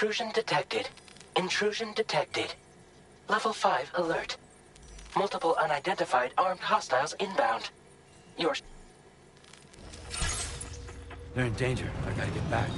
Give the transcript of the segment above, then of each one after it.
Intrusion detected. Intrusion detected. Level 5 alert. Multiple unidentified armed hostiles inbound. Your... They're in danger. I gotta get back.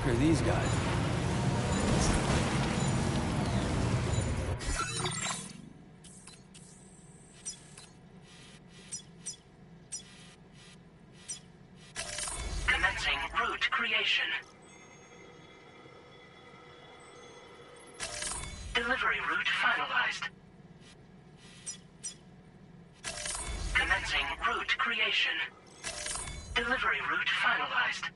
Are these guys? Commencing route creation. Delivery route finalized. Commencing route creation. Delivery route finalized.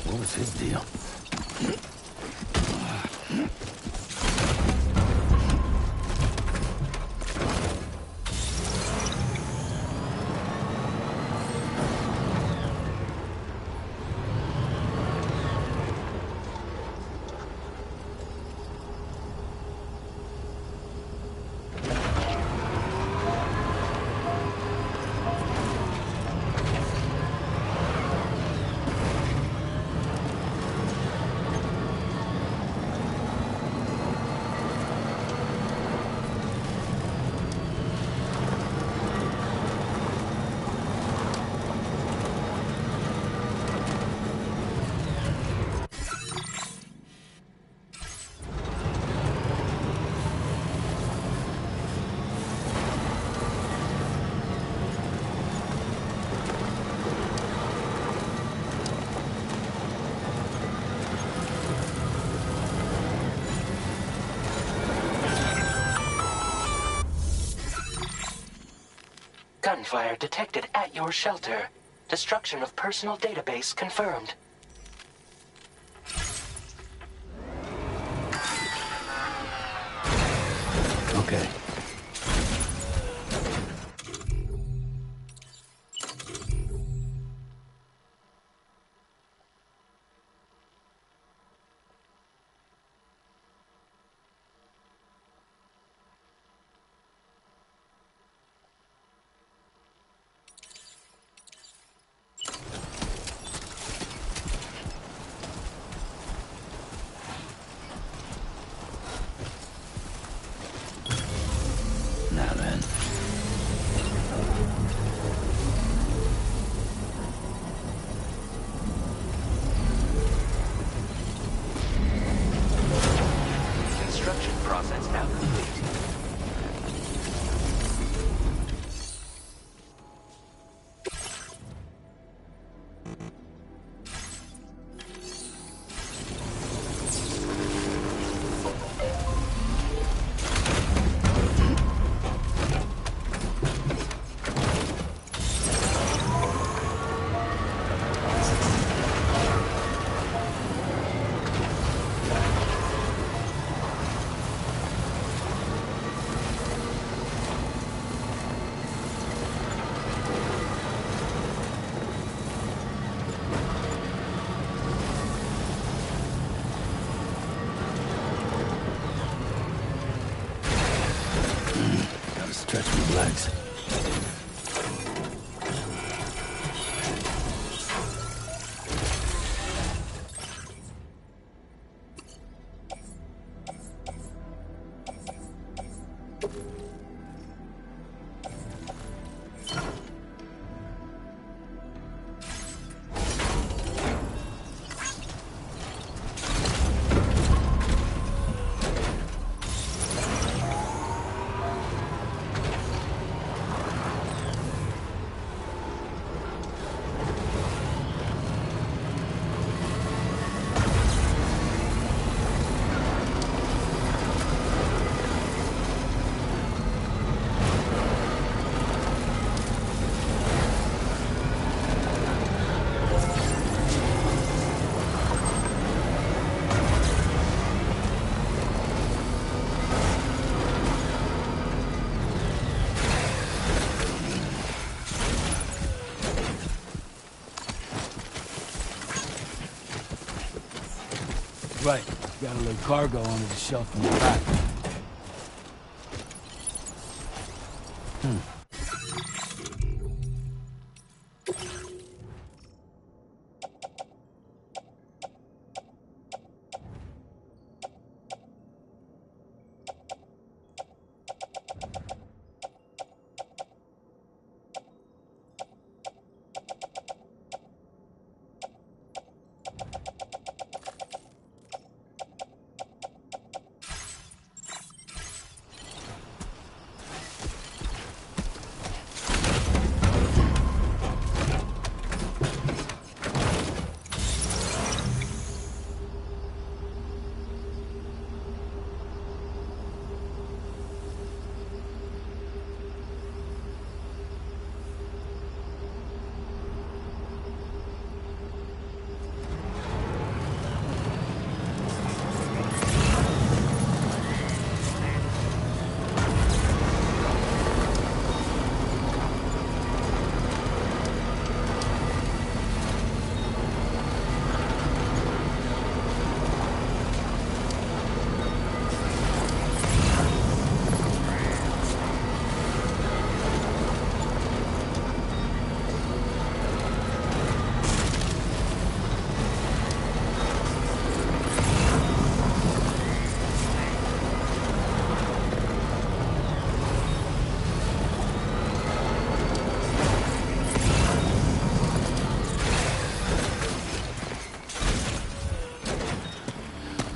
What was his deal? fire detected at your shelter. Destruction of personal database confirmed. Okay. Now then. Construction process now complete. Gotta stretch my legs. Right. Got a little cargo under the shelf in the back.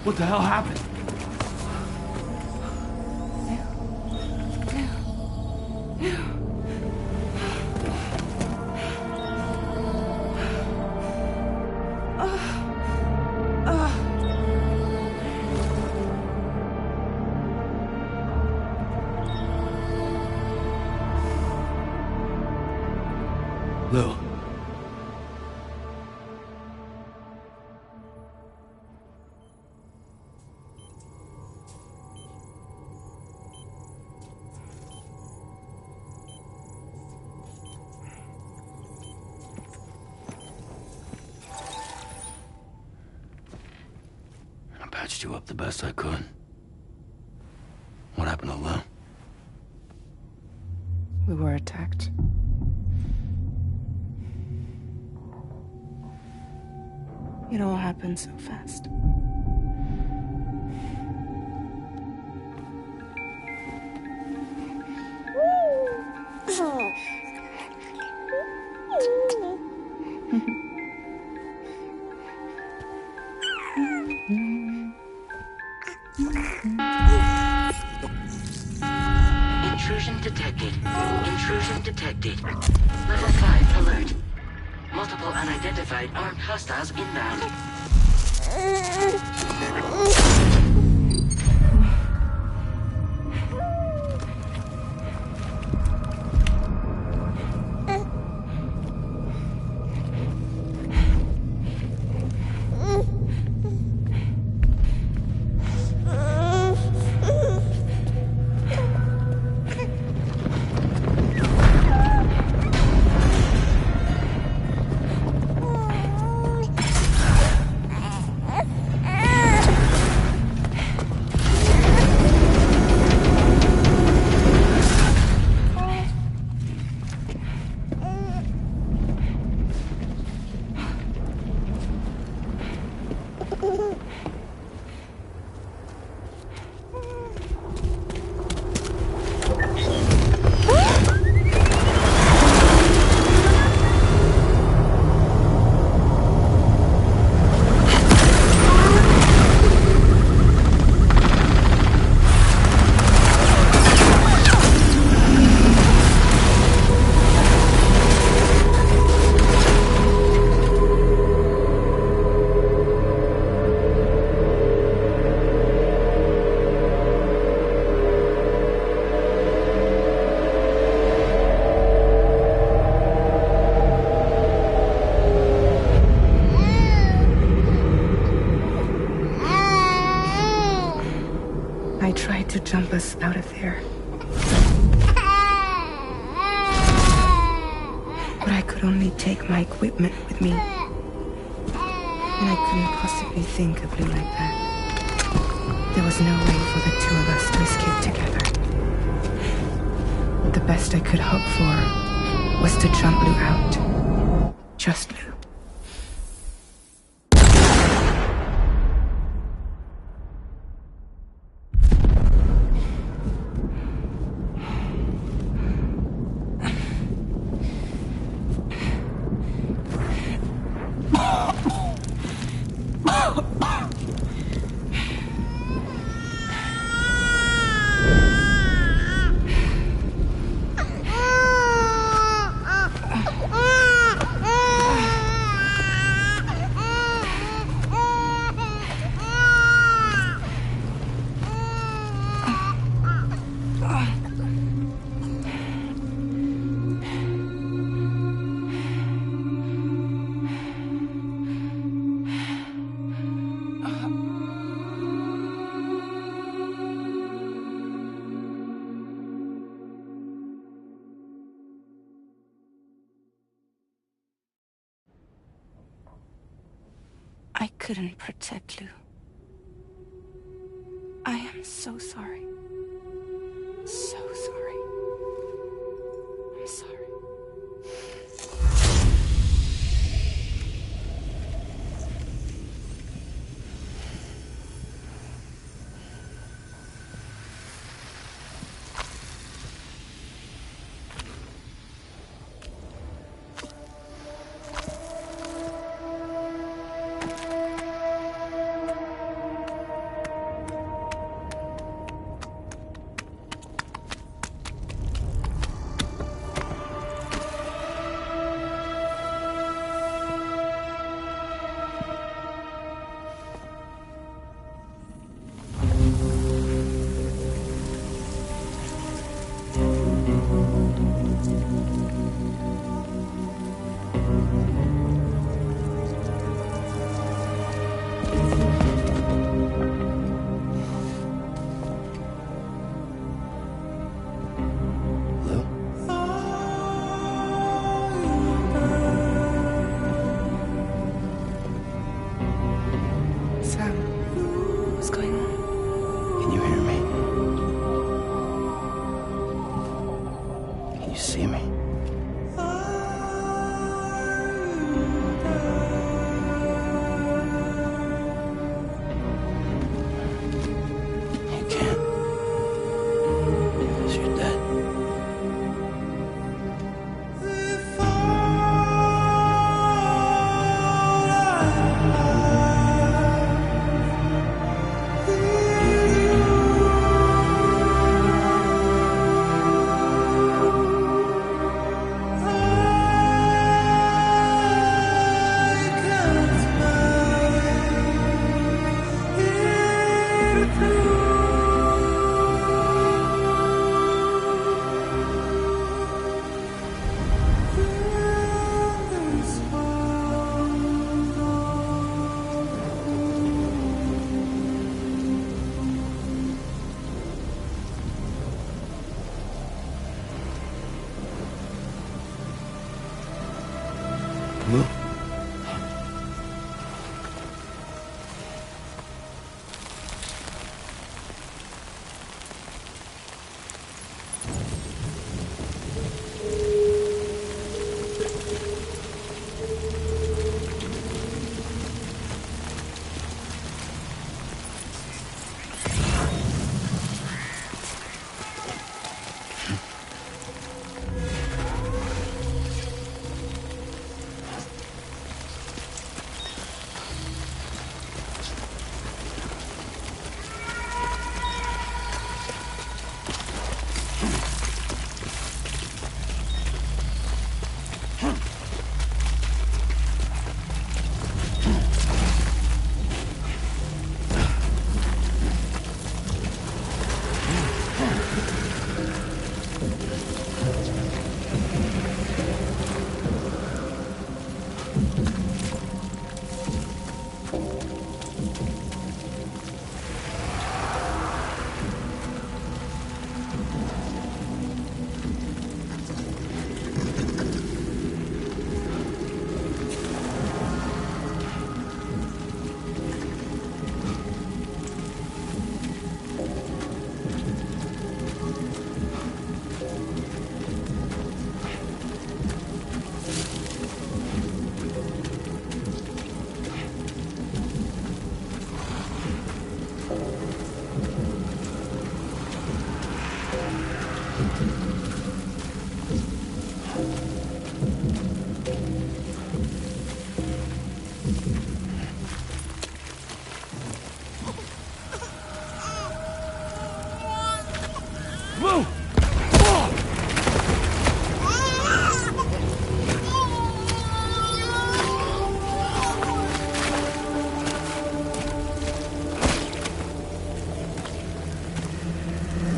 What the hell happened? Lou. I patched you up the best I could. What happened to Lou? We were attacked. It all happened so fast. Intrusion detected. Intrusion detected. Level 5 alert. Multiple unidentified armed hostiles inbound. I tried to jump us out of there. But I could only take my equipment with me. And I couldn't possibly think of Lou like that. There was no way for the two of us to escape together. The best I could hope for was to jump Lou out. Just Lou. I couldn't protect Lou. I am so sorry. So sorry. I'm sorry.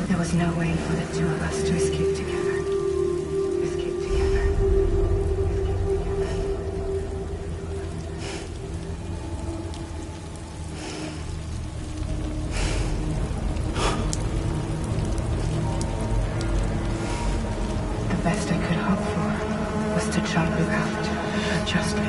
There was no way for the two of us to escape together. Escape together. The best I could hope for was to jump you out. Just leave.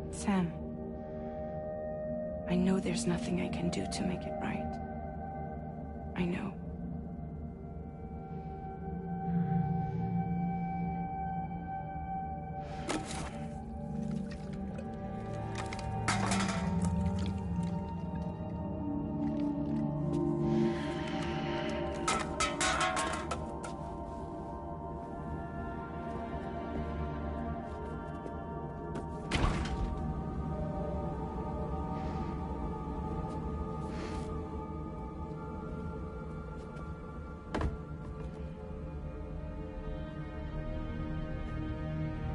Sam, I know there's nothing I can do to make it right. I know.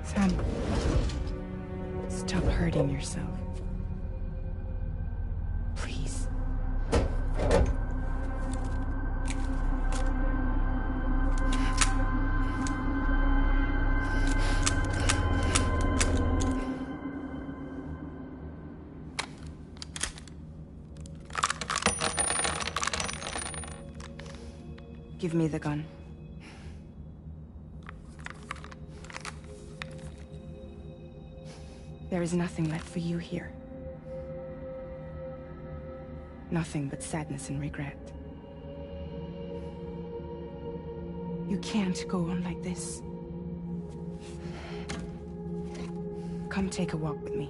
Sam, stop hurting yourself. Please. Give me the gun. There is nothing left for you here. Nothing but sadness and regret. You can't go on like this. Come take a walk with me.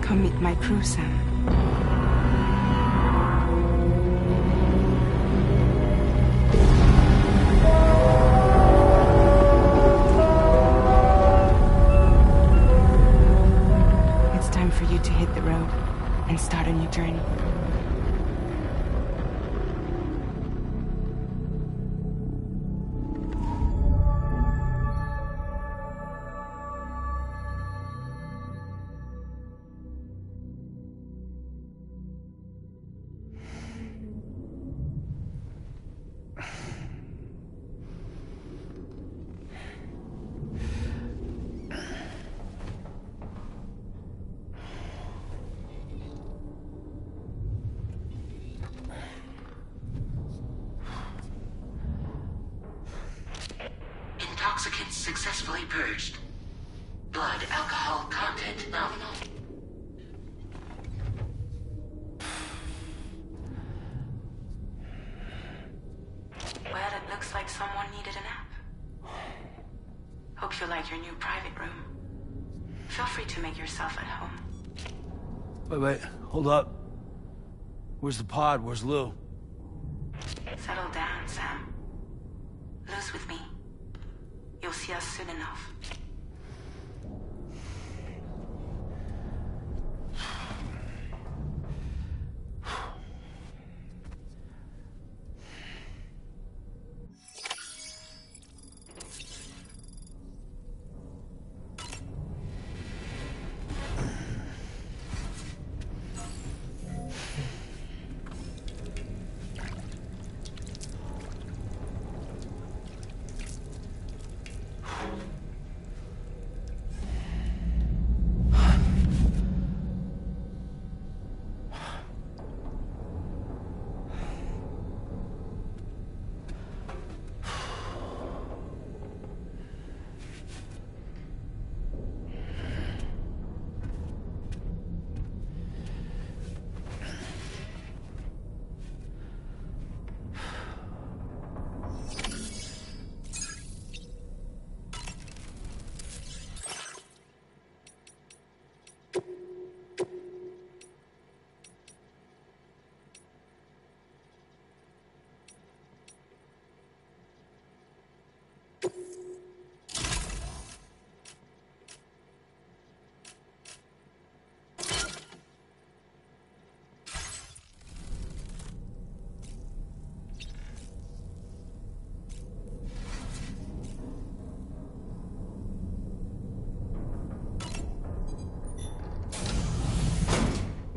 Come meet my crew, Sam. It's time for you to hit the road and start a new journey. Intoxicants successfully purged. Blood alcohol content nominal. Well, it looks like someone needed a nap. Hope you like your new private room. Feel free to make yourself at home. Wait, hold up. Where's the pod? Where's Lou? Settle down, Sam. Lou's with me. You'll see us soon enough.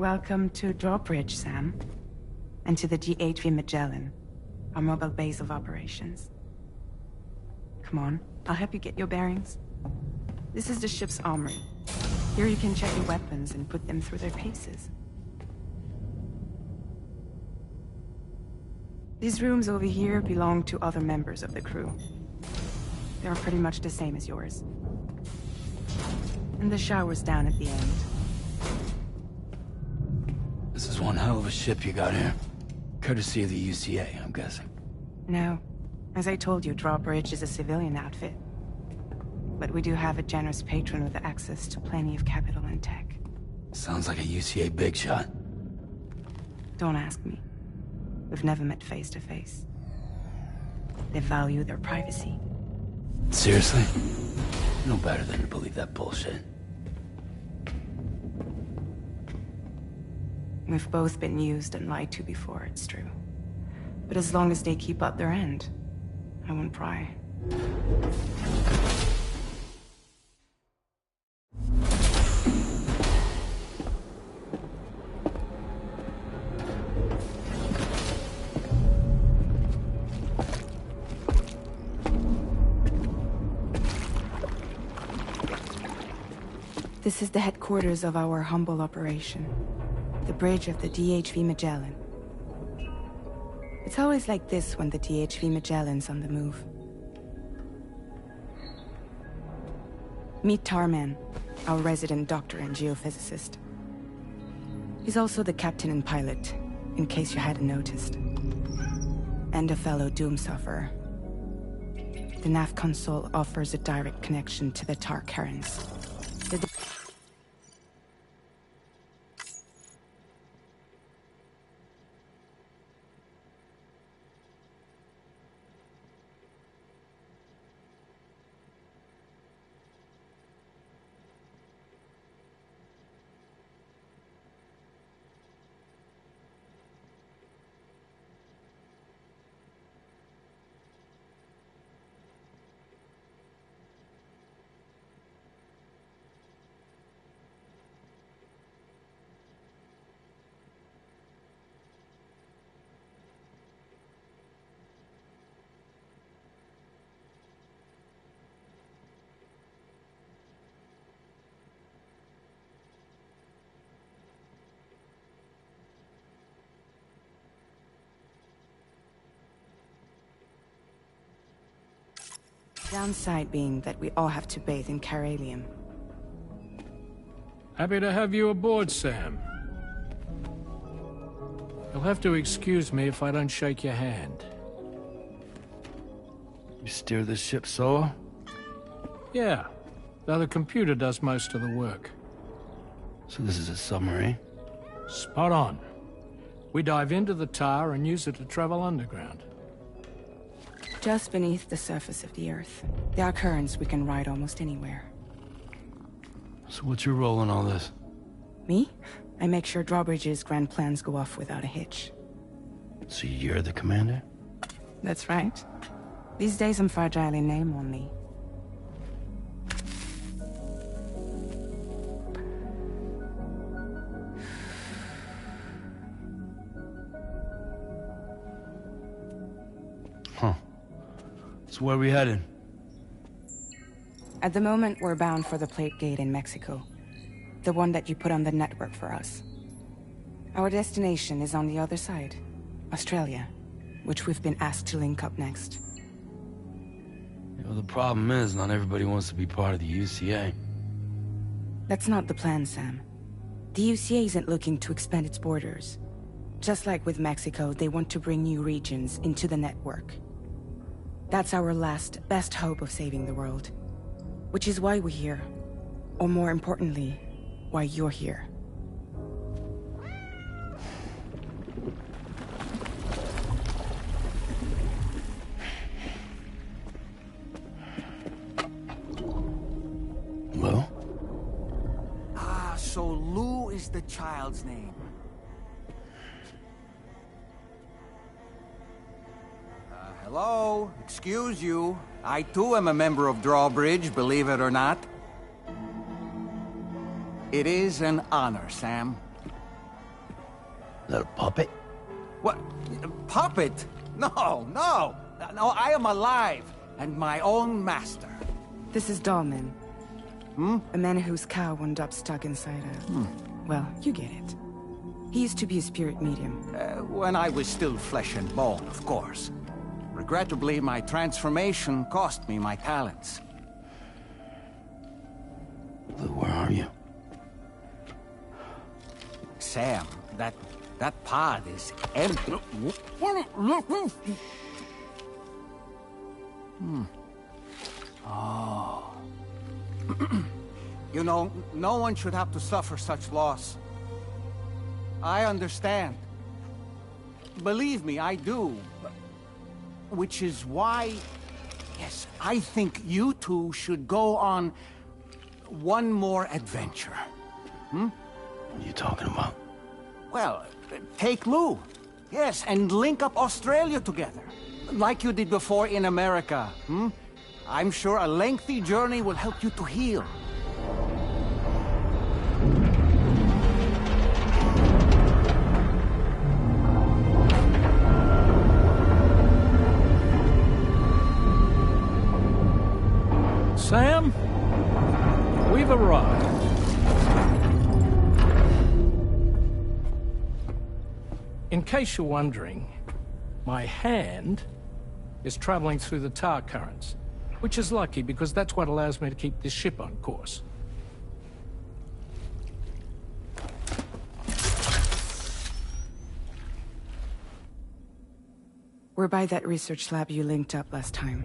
Welcome to Drawbridge, Sam. And to the GHV Magellan, our mobile base of operations. Come on, I'll help you get your bearings. This is the ship's armory. Here you can check your weapons and put them through their paces. These rooms over here belong to other members of the crew. They're pretty much the same as yours. And the shower's down at the end. This is one hell of a ship you got here. Courtesy of the UCA, I'm guessing. No, As I told you, Drawbridge is a civilian outfit. But we do have a generous patron with access to plenty of capital and tech. Sounds like a UCA big shot. Don't ask me. We've never met face to face. They value their privacy. Seriously? No better than to believe that bullshit. We've both been used and lied to before, it's true. But as long as they keep up their end, I won't pry. This is the headquarters of our humble operation. The bridge of the DHV Magellan. It's always like this when the DHV Magellan's on the move. Meet Tarman, our resident doctor and geophysicist. He's also the captain and pilot, in case you hadn't noticed. And a fellow doom sufferer. The nav console offers a direct connection to the Tarkarans. Downside being that we all have to bathe in Caralium. Happy to have you aboard, Sam. You'll have to excuse me if I don't shake your hand. You steer this ship solo? Yeah, though the computer does most of the work. So this is a submarine? Spot on. We dive into the tar and use it to travel underground. Just beneath the surface of the Earth. There are currents we can ride almost anywhere. So what's your role in all this? Me? I make sure Drawbridge's grand plans go off without a hitch. So you're the commander? That's right. These days I'm fragile in name only. Huh. So where are we headed? At the moment, we're bound for the Plate Gate in Mexico. The one that you put on the network for us. Our destination is on the other side, Australia, which we've been asked to link up next. You know, the problem is, not everybody wants to be part of the UCA. That's not the plan, Sam. The UCA isn't looking to expand its borders. Just like with Mexico, they want to bring new regions into the network. That's our last, best hope of saving the world. Which is why we're here. Or more importantly, why you're here. Well? Ah, so Lou is the child's name. Hello? Excuse you. I too am a member of Drawbridge, believe it or not. It is an honor, Sam. Is that a puppet? What? Puppet? No, no! No, I am alive, and my own master. This is Dahlman. A man whose cow wound up stuck inside a... Well, you get it. He used to be a spirit medium. When I was still flesh and bone, of course. Regrettably, my transformation cost me my talents. Lou, where are you? Sam, that pod is empty. Oh. You know, no one should have to suffer such loss. I understand. Believe me, I do. Which is why, yes, I think you two should go on one more adventure. What are you talking about? Well, take Lou. Yes, and link up Australia together. Like you did before in America. I'm sure a lengthy journey will help you to heal. Sam, we've arrived. In case you're wondering, my hand is traveling through the tar currents, which is lucky because that's what allows me to keep this ship on course. We're by that research lab you linked up last time.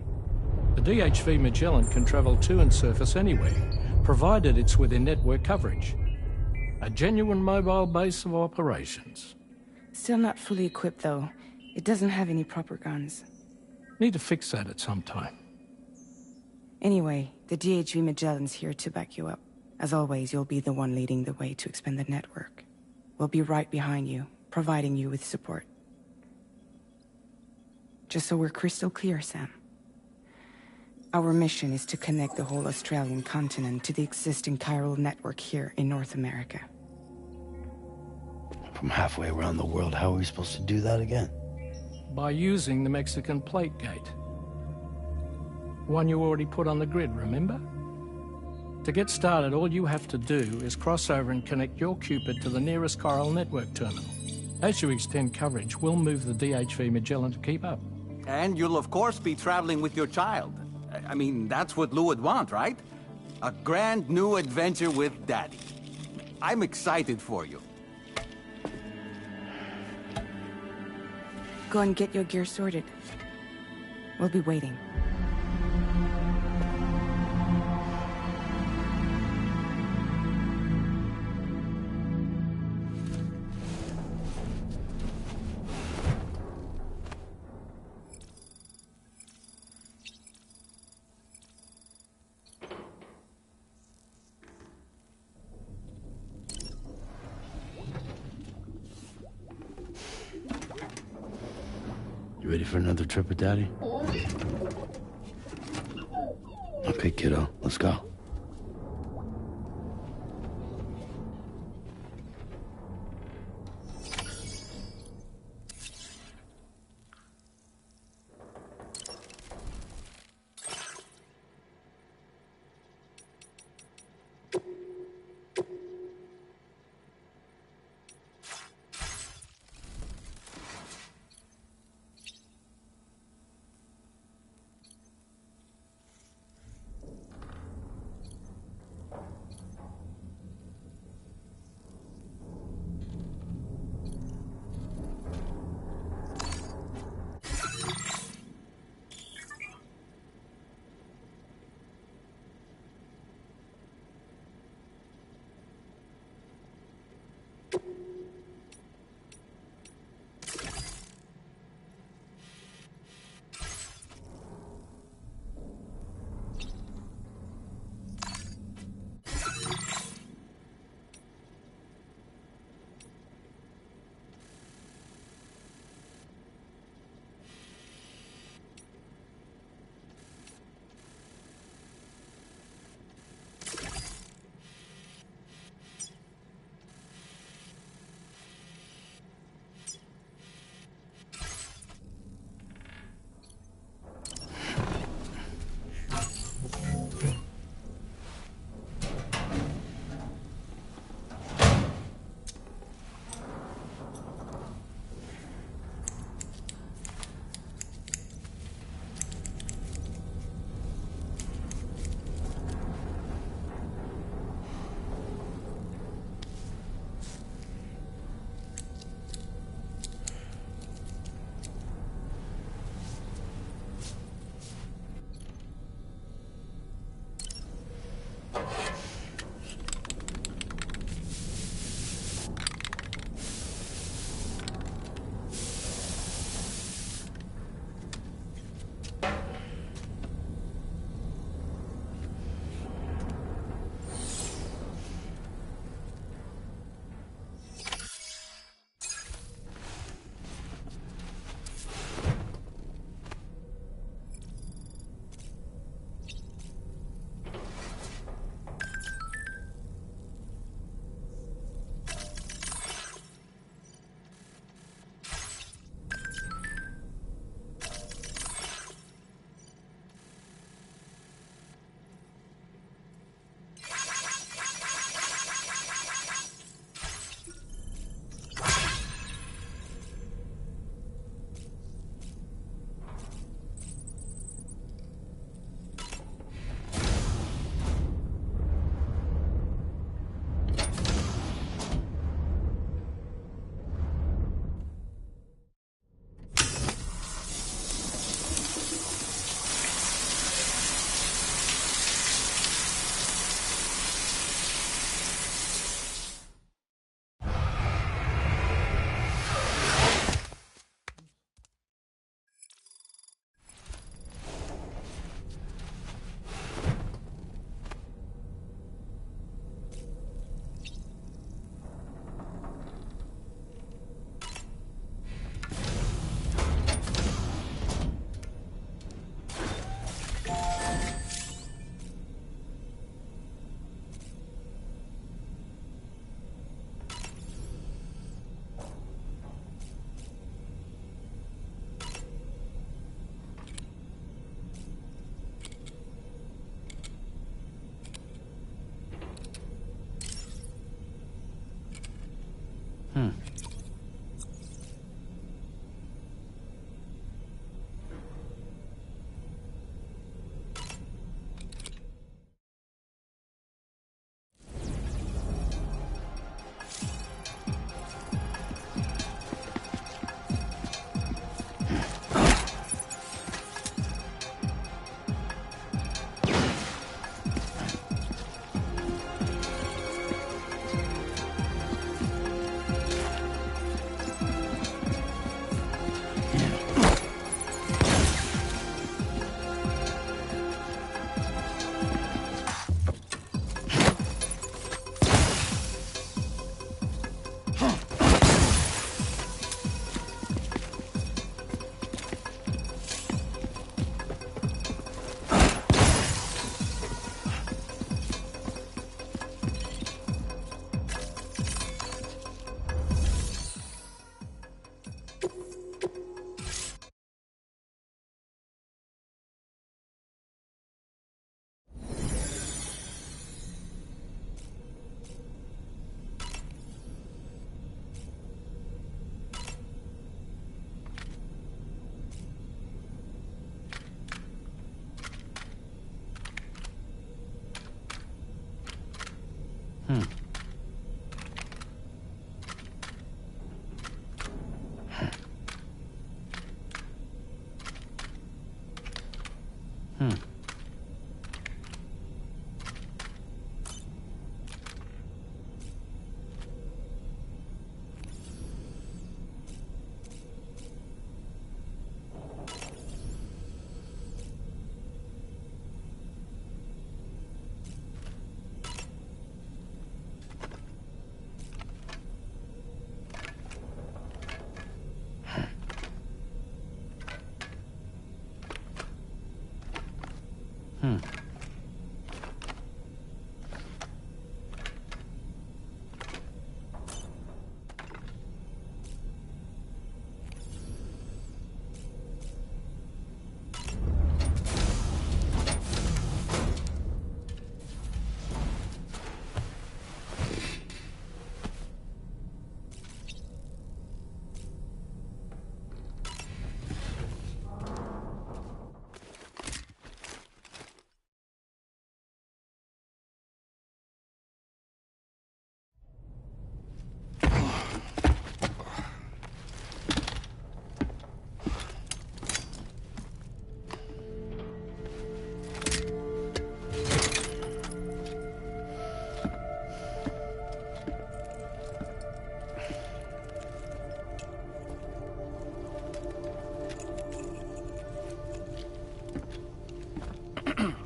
The DHV Magellan can travel to and surface anywhere, provided it's within network coverage. A genuine mobile base of operations. Still not fully equipped, though. It doesn't have any proper guns. Need to fix that at some time. Anyway, the DHV Magellan's here to back you up. As always, you'll be the one leading the way to expand the network. We'll be right behind you, providing you with support. Just so we're crystal clear, Sam. Our mission is to connect the whole Australian continent to the existing chiral network here in North America. From halfway around the world, how are we supposed to do that again? By using the Mexican plate gate. One you already put on the grid, remember? To get started, all you have to do is cross over and connect your Cupid to the nearest chiral network terminal. As you extend coverage, we'll move the DHV Magellan to keep up. And you'll of course be traveling with your child. I mean, that's what Lou would want, right? A grand new adventure with Daddy. I'm excited for you. Go and get your gear sorted. We'll be waiting. You ready for another trip with Daddy? Okay, kiddo, let's go.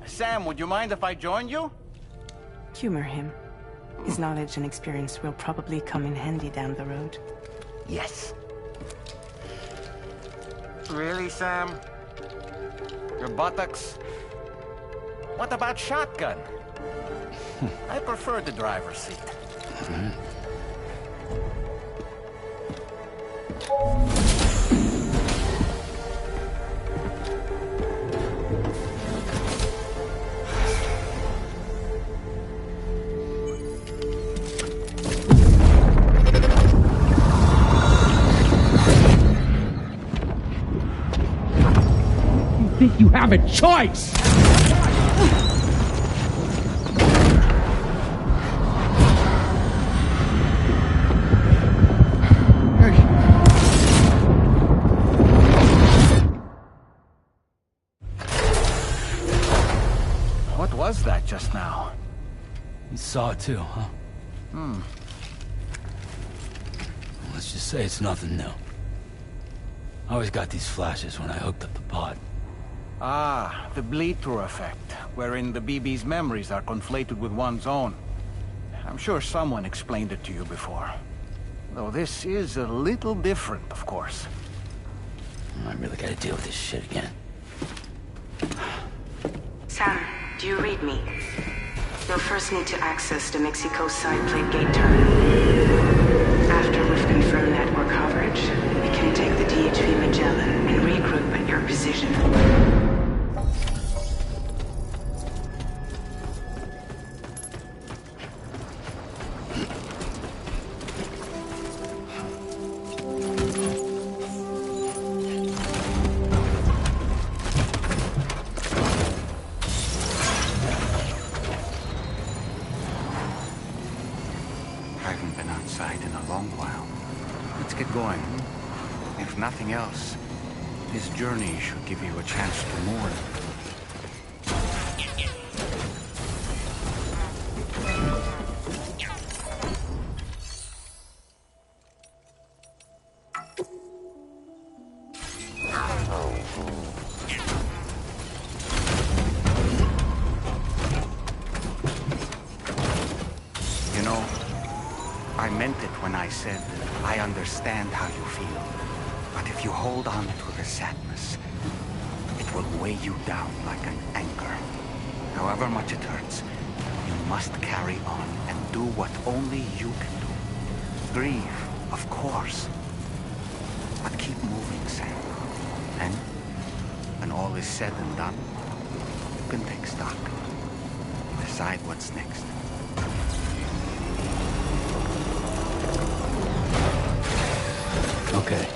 Sam, would you mind if I joined you? Humor him. His knowledge and experience will probably come in handy down the road. Yes. Really, Sam? Your buttocks? What about shotgun? I prefer the driver's seat. Think you have a choice? What was that just now? You saw it too, huh? Let's just say it's nothing new. I always got these flashes when I hooked up the pod. Ah, the bleed-through effect, wherein the BB's memories are conflated with one's own. I'm sure someone explained it to you before. Though this is a little different, of course. I really gotta deal with this shit again. Sam, do you read me? You'll first need to access the Mexico side plate gate terminal. After we've confirmed network coverage, we can take the DHV Magellan and regroup at your position. I haven't been outside in a long while. Let's get going. If nothing else, this journey should give you a chance to mourn. You know, I meant it when I said I understand how you feel. But if you hold on to the sadness, it will weigh you down like an anchor. However much it hurts, you must carry on and do what only you can do. Grieve, of course. But keep moving, Sam. And when all is said and done, you can take stock. Decide what's next. Okay.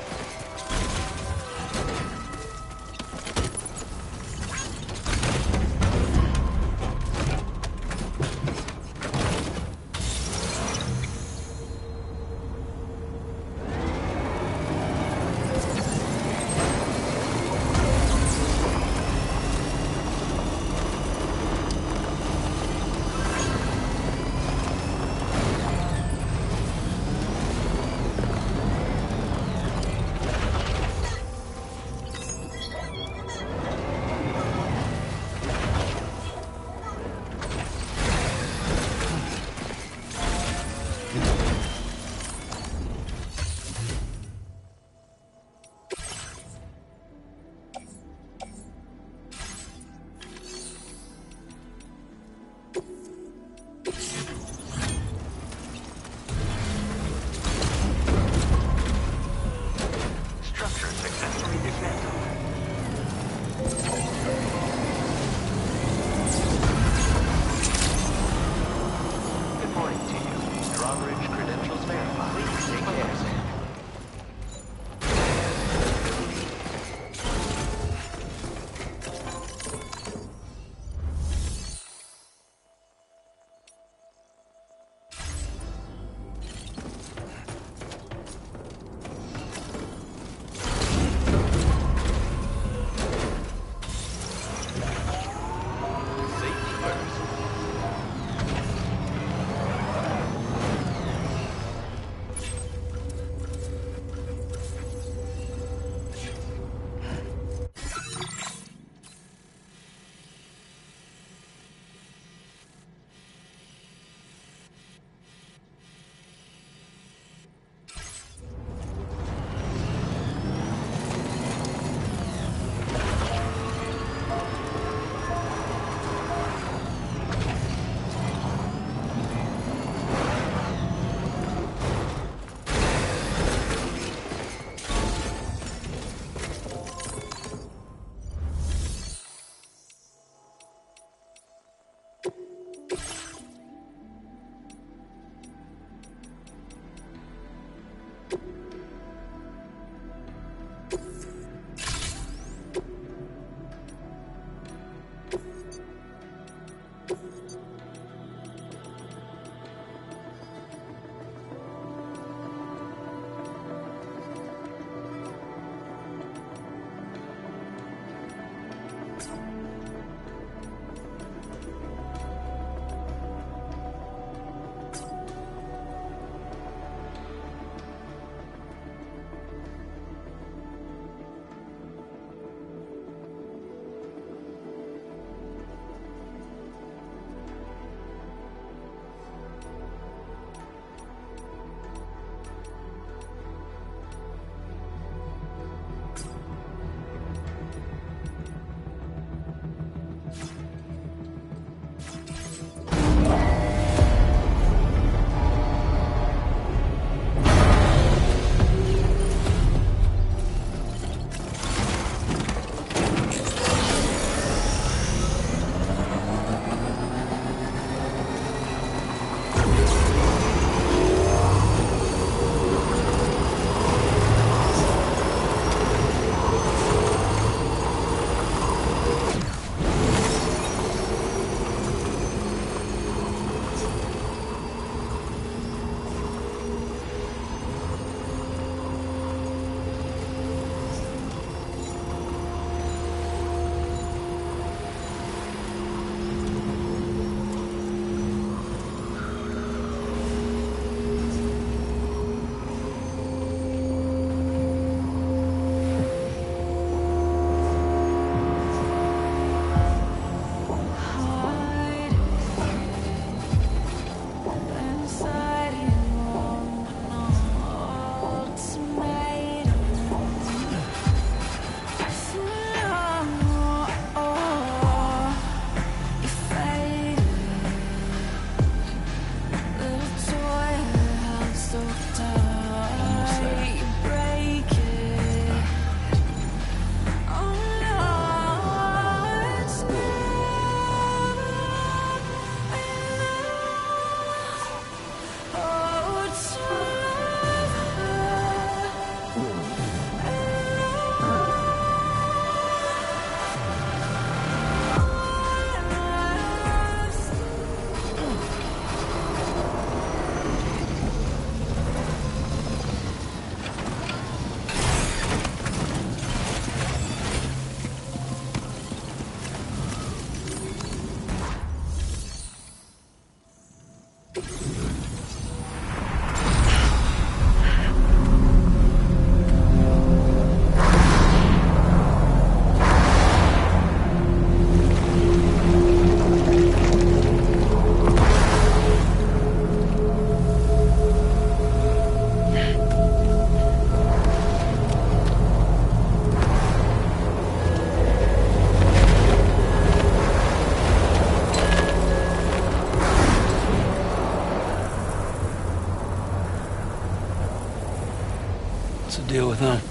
deal with them?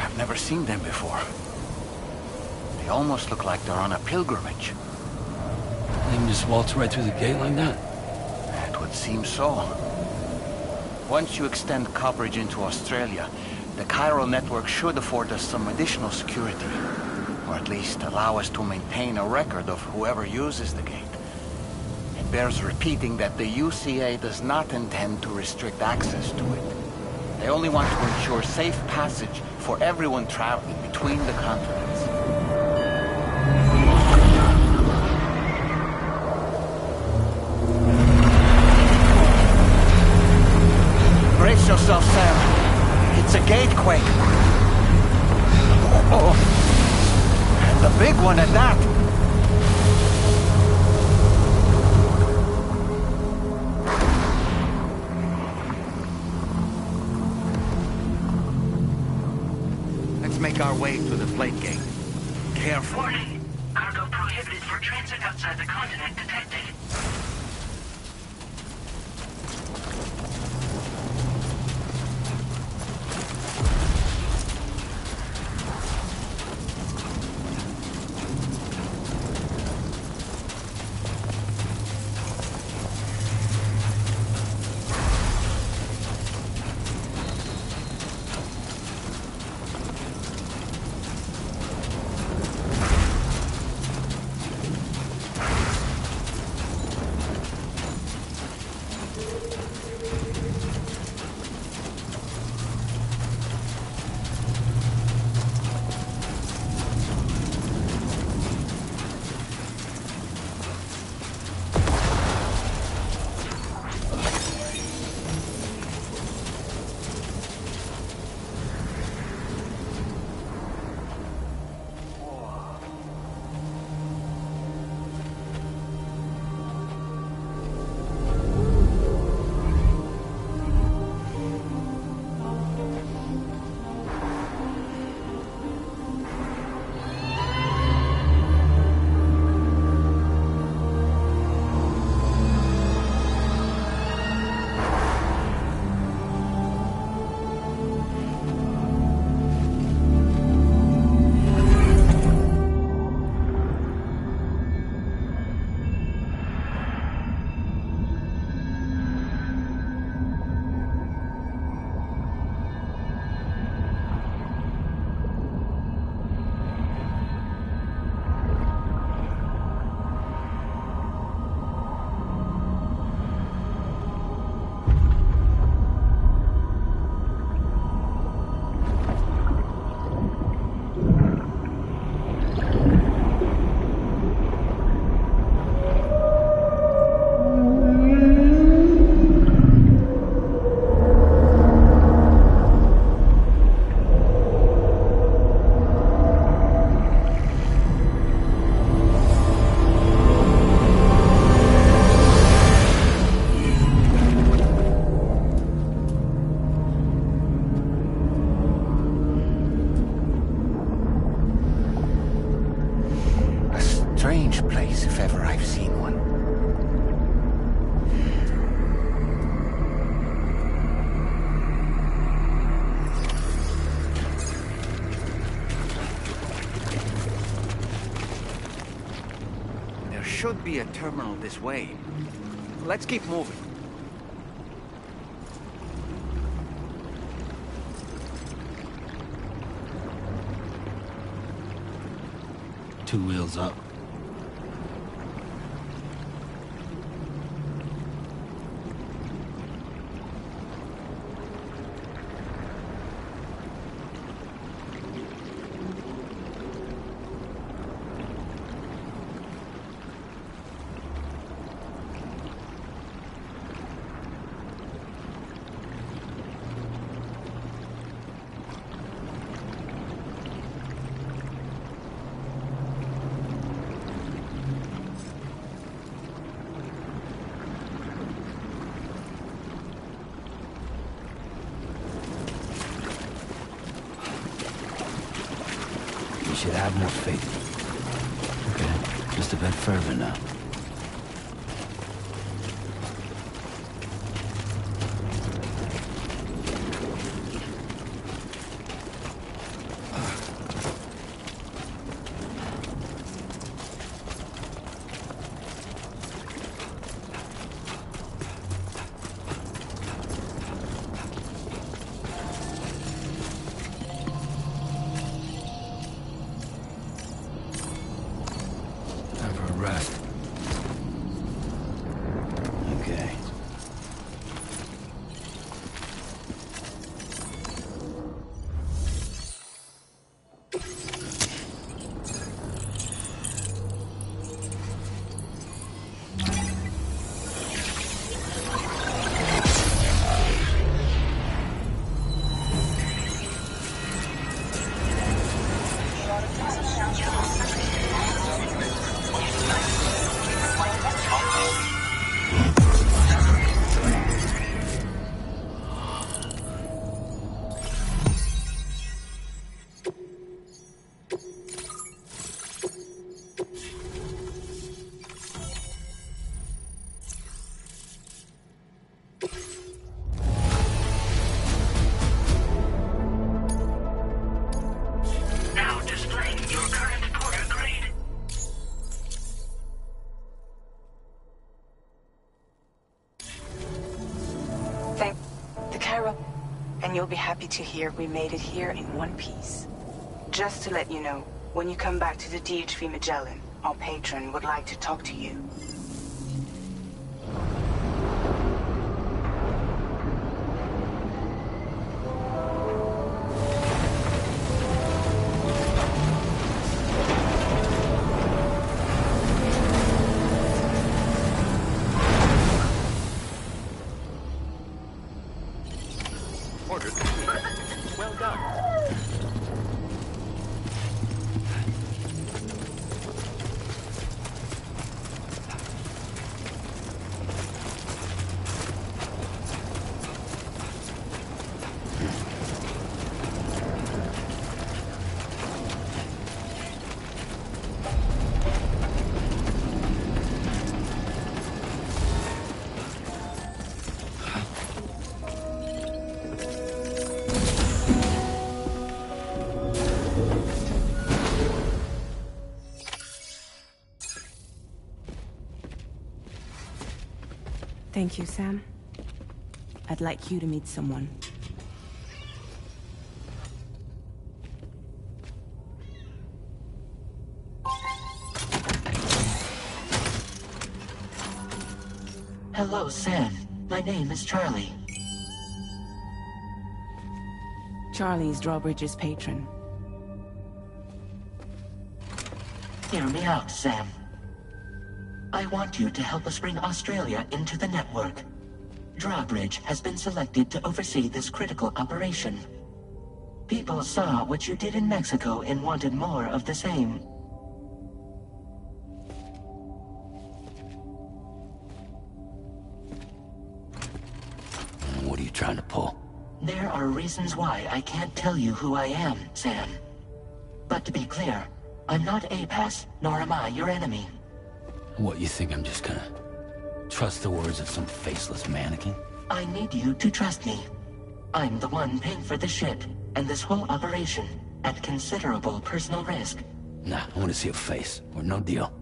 I've never seen them before. They almost look like they're on a pilgrimage. They can just waltz right through the gate like that? It would seem so. Once you extend coverage into Australia, the chiral network should afford us some additional security. Or at least allow us to maintain a record of whoever uses the gate. It bears repeating that the UCA does not intend to restrict access to it. They only want to ensure safe passage for everyone traveling between the continents. Brace yourself, Sam. It's a gatequake. Oh. And a big one at that. Let's make our way to the plate gate. Careful. Warning. Cargo prohibited for transit outside the continent detected. Strange place, if ever I've seen one. There should be a terminal this way. Let's keep moving. Two wheels up. Should have more faith. Okay, just a bit further now. rest. Okay. Now displaying your current porter grade. Thank the Cairo. And you'll be happy to hear we made it here in one piece. Just to let you know, when you come back to the DHV Magellan, our patron would like to talk to you. Order complete. Well done. Thank you, Sam. I'd like you to meet someone. Hello, Sam. My name is Charlie. Charlie's Drawbridge's patron. Hear me out, Sam. I want you to help us bring Australia into the network. Drawbridge has been selected to oversee this critical operation. People saw what you did in Mexico and wanted more of the same. What are you trying to pull? There are reasons why I can't tell you who I am, Sam. But to be clear, I'm not APAS, nor am I your enemy. What, you think I'm just gonna trust the words of some faceless mannequin? I need you to trust me. I'm the one paying for the ship, and this whole operation, at considerable personal risk. Nah, I want to see a face, or no deal.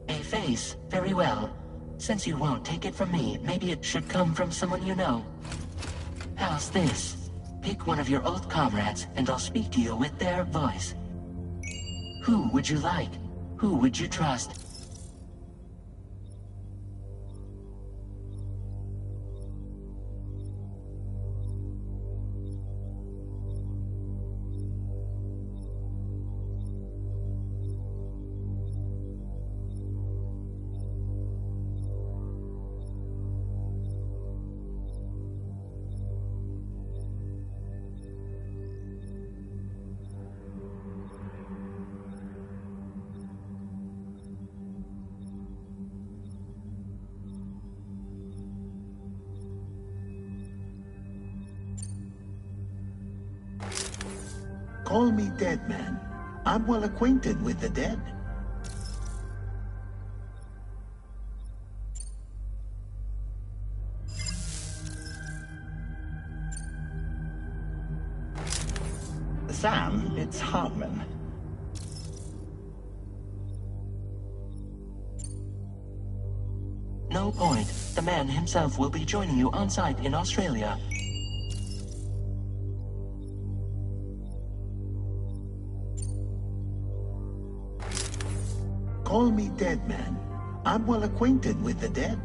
A face, very well. Since you won't take it from me, maybe it should come from someone you know. How's this? Pick one of your old comrades, and I'll speak to you with their voice. Who would you like? Who would you trust? Call me dead man. I'm well acquainted with the dead. Sam, it's Hartman. No point. The man himself will be joining you on site in Australia. Call me dead man. I'm well acquainted with the dead.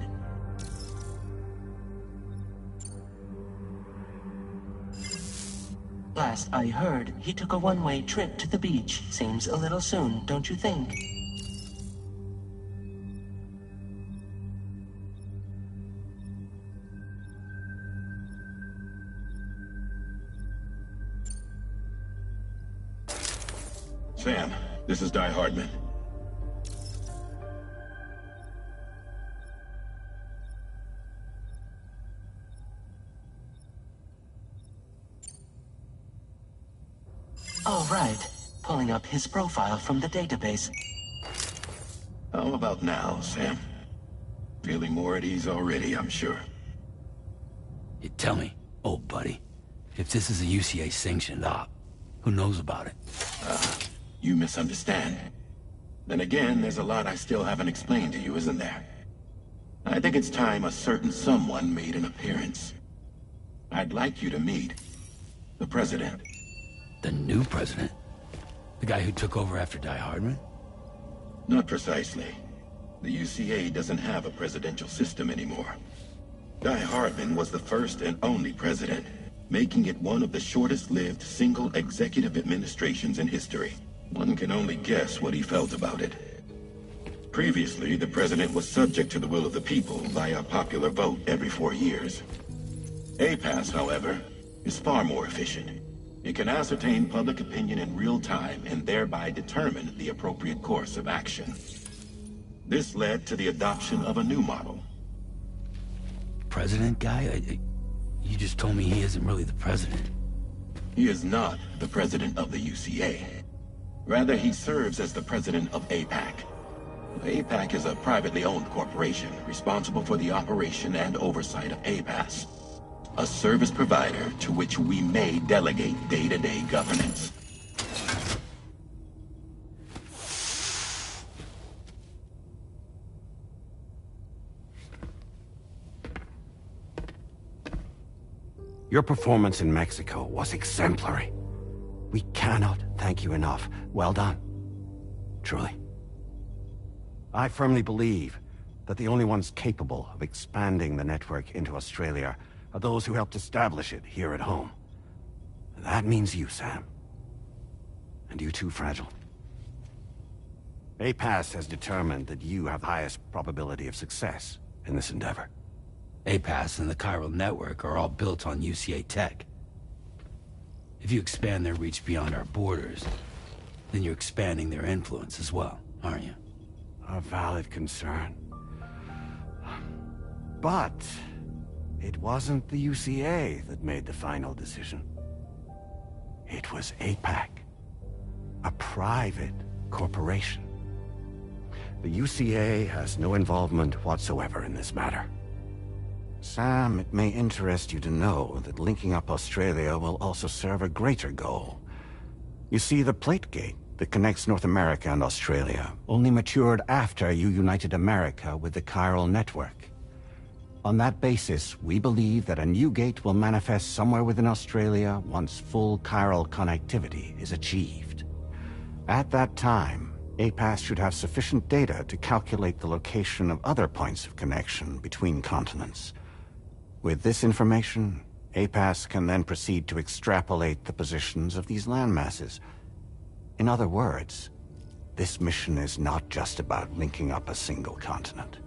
Last I heard, he took a one-way trip to the beach. Seems a little soon, don't you think? Sam, this is Die Hardman. All right. Pulling up his profile from the database. How about now, Sam? Feeling more at ease already, I'm sure. You tell me, old buddy, if this is a UCA-sanctioned op, who knows about it? You misunderstand. Then again, there's a lot I still haven't explained to you, isn't there? I think it's time a certain someone made an appearance. I'd like you to meet the President. The new president? The guy who took over after Die Hardman? Not precisely. The UCA doesn't have a presidential system anymore. Die Hardman was the first and only president, making it one of the shortest-lived single executive administrations in history. One can only guess what he felt about it. Previously, the president was subject to the will of the people via popular vote every 4 years. APAS, however, is far more efficient. It can ascertain public opinion in real time and thereby determine the appropriate course of action. This led to the adoption of a new model. President guy? You just told me he isn't really the president. He is not the president of the UCA. Rather, he serves as the president of APAC. APAC is a privately owned corporation responsible for the operation and oversight of APAS, a service provider to which we may delegate day-to-day governance. Your performance in Mexico was exemplary. We cannot thank you enough. Well done. Truly. I firmly believe that the only ones capable of expanding the network into Australia are those who helped establish it here at home. That means you, Sam. And you too, Fragile. APAS has determined that you have the highest probability of success in this endeavor. APAS and the chiral network are all built on UCA tech. If you expand their reach beyond our borders, then you're expanding their influence as well, aren't you? A valid concern. But it wasn't the UCA that made the final decision. It was APAC, a private corporation. The UCA has no involvement whatsoever in this matter. Sam, it may interest you to know that linking up Australia will also serve a greater goal. You see, the plate gate that connects North America and Australia only matured after you united America with the chiral network. On that basis, we believe that a new gate will manifest somewhere within Australia once full chiral connectivity is achieved. At that time, APAS should have sufficient data to calculate the location of other points of connection between continents. With this information, APAS can then proceed to extrapolate the positions of these landmasses. In other words, this mission is not just about linking up a single continent.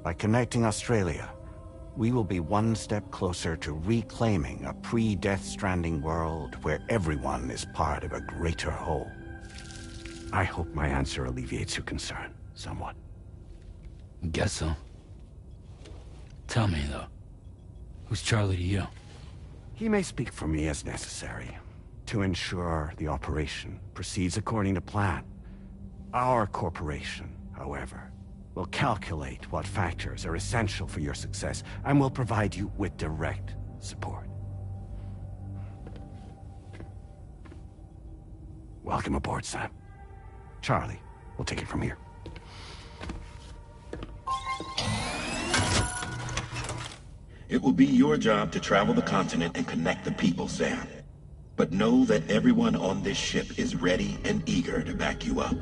By connecting Australia, we will be one step closer to reclaiming a pre-Death Stranding world where everyone is part of a greater whole. I hope my answer alleviates your concern somewhat. Guess so. Tell me, though. Who's Charlie to you? He may speak for me as necessary, to ensure the operation proceeds according to plan. Our corporation, however, will calculate what factors are essential for your success, and will provide you with direct support. Welcome aboard, Sam. Charlie, we'll take it from here. It will be your job to travel the continent and connect the people, Sam. But know that everyone on this ship is ready and eager to back you up.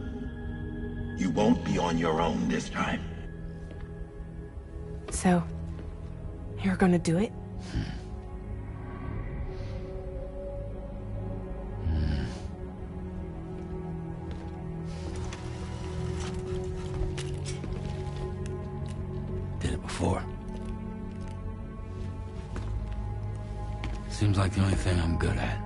You won't be on your own this time. So, you're gonna do it? Did it before. Seems like the only thing I'm good at.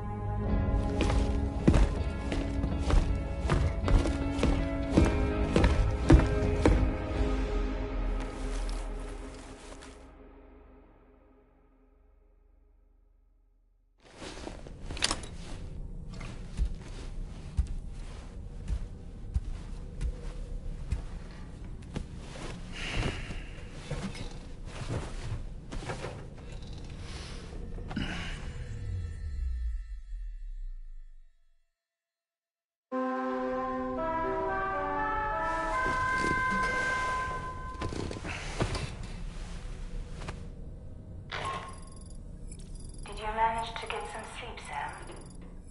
Did you manage to get some sleep, Sam?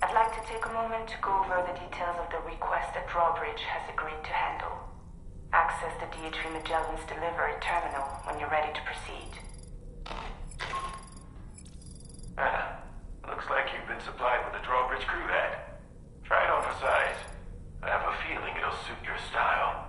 I'd like to take a moment to go over the details of the request that Drawbridge has agreed to handle. Access the D3 Magellan's delivery terminal when you're ready to proceed. Looks like you've been supplied with a Drawbridge crew head. Try it on for size. I have a feeling it'll suit your style.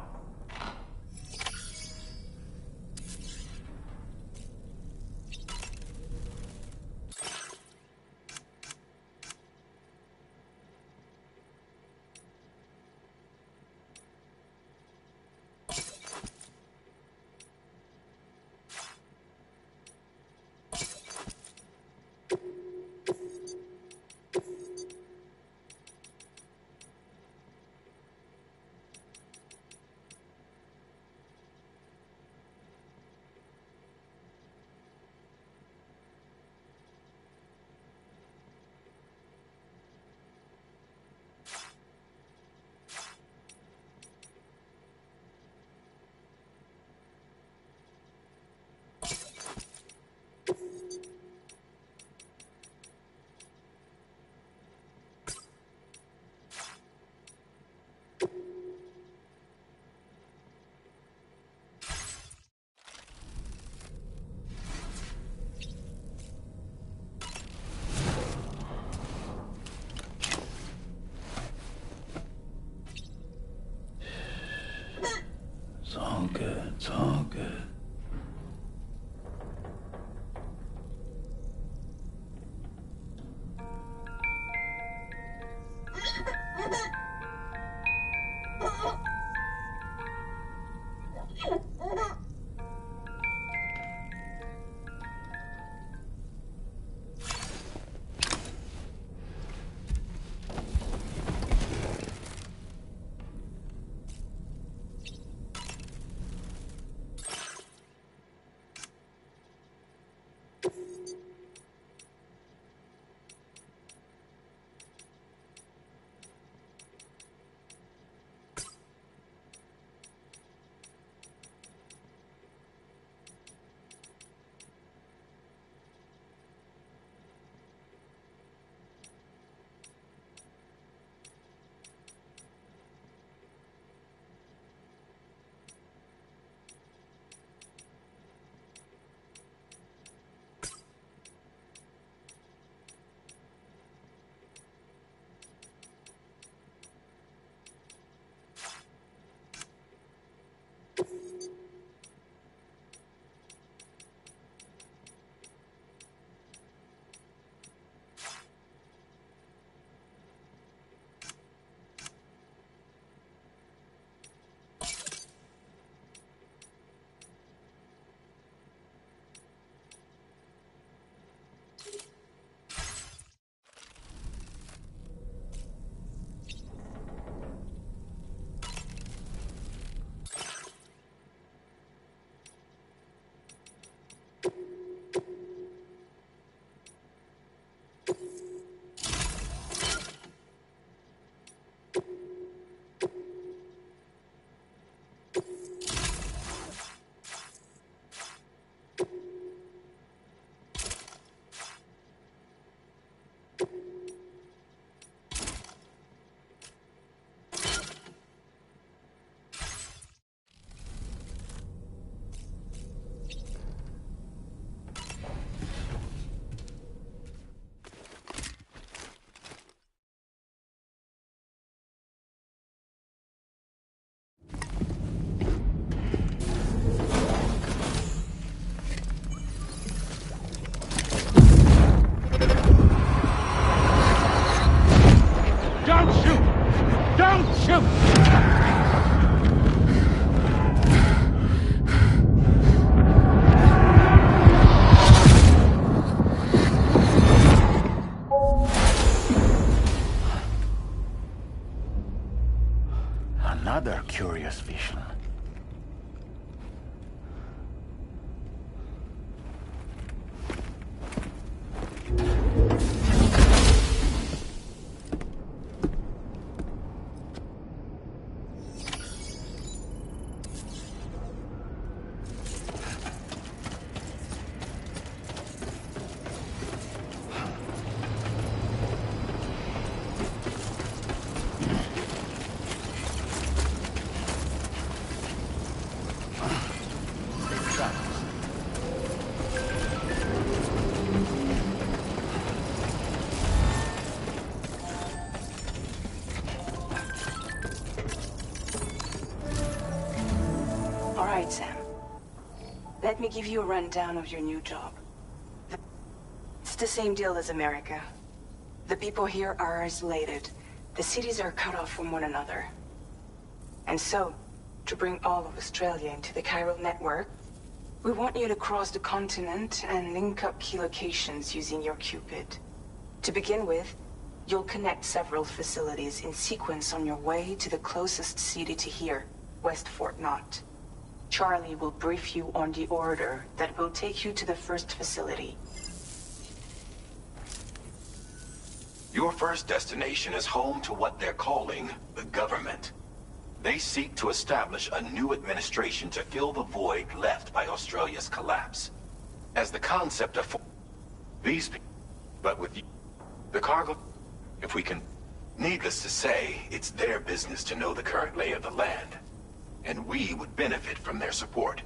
It's all good. It's all good. All right, Sam. Let me give you a rundown of your new job. It's the same deal as America. The people here are isolated. The cities are cut off from one another. And so, to bring all of Australia into the chiral network, we want you to cross the continent and link up key locations using your Cupid. To begin with, you'll connect several facilities in sequence on your way to the closest city to here, West Fort Knott. Charlie will brief you on the order that will take you to the first facility. Your first destination is home to what they're calling the government. They seek to establish a new administration to fill the void left by Australia's collapse. As the concept of these people, but with you, the cargo, if we can, needless to say, it's their business to know the current lay of the land. And we would benefit from their support.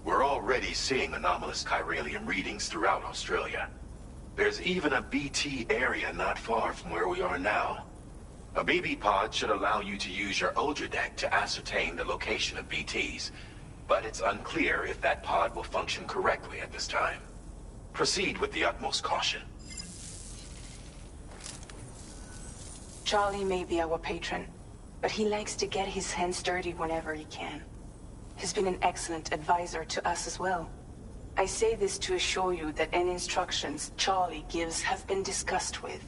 We're already seeing anomalous chiralium readings throughout Australia. There's even a BT area not far from where we are now. A BB pod should allow you to use your Ultra deck to ascertain the location of BTs, but it's unclear if that pod will function correctly at this time. Proceed with the utmost caution. Charlie may be our patron, but he likes to get his hands dirty whenever he can. He's been an excellent advisor to us as well. I say this to assure you that any instructions Charlie gives have been discussed with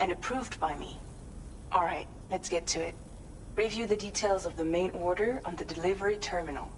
and approved by me. All right, let's get to it. Review the details of the main order on the delivery terminal.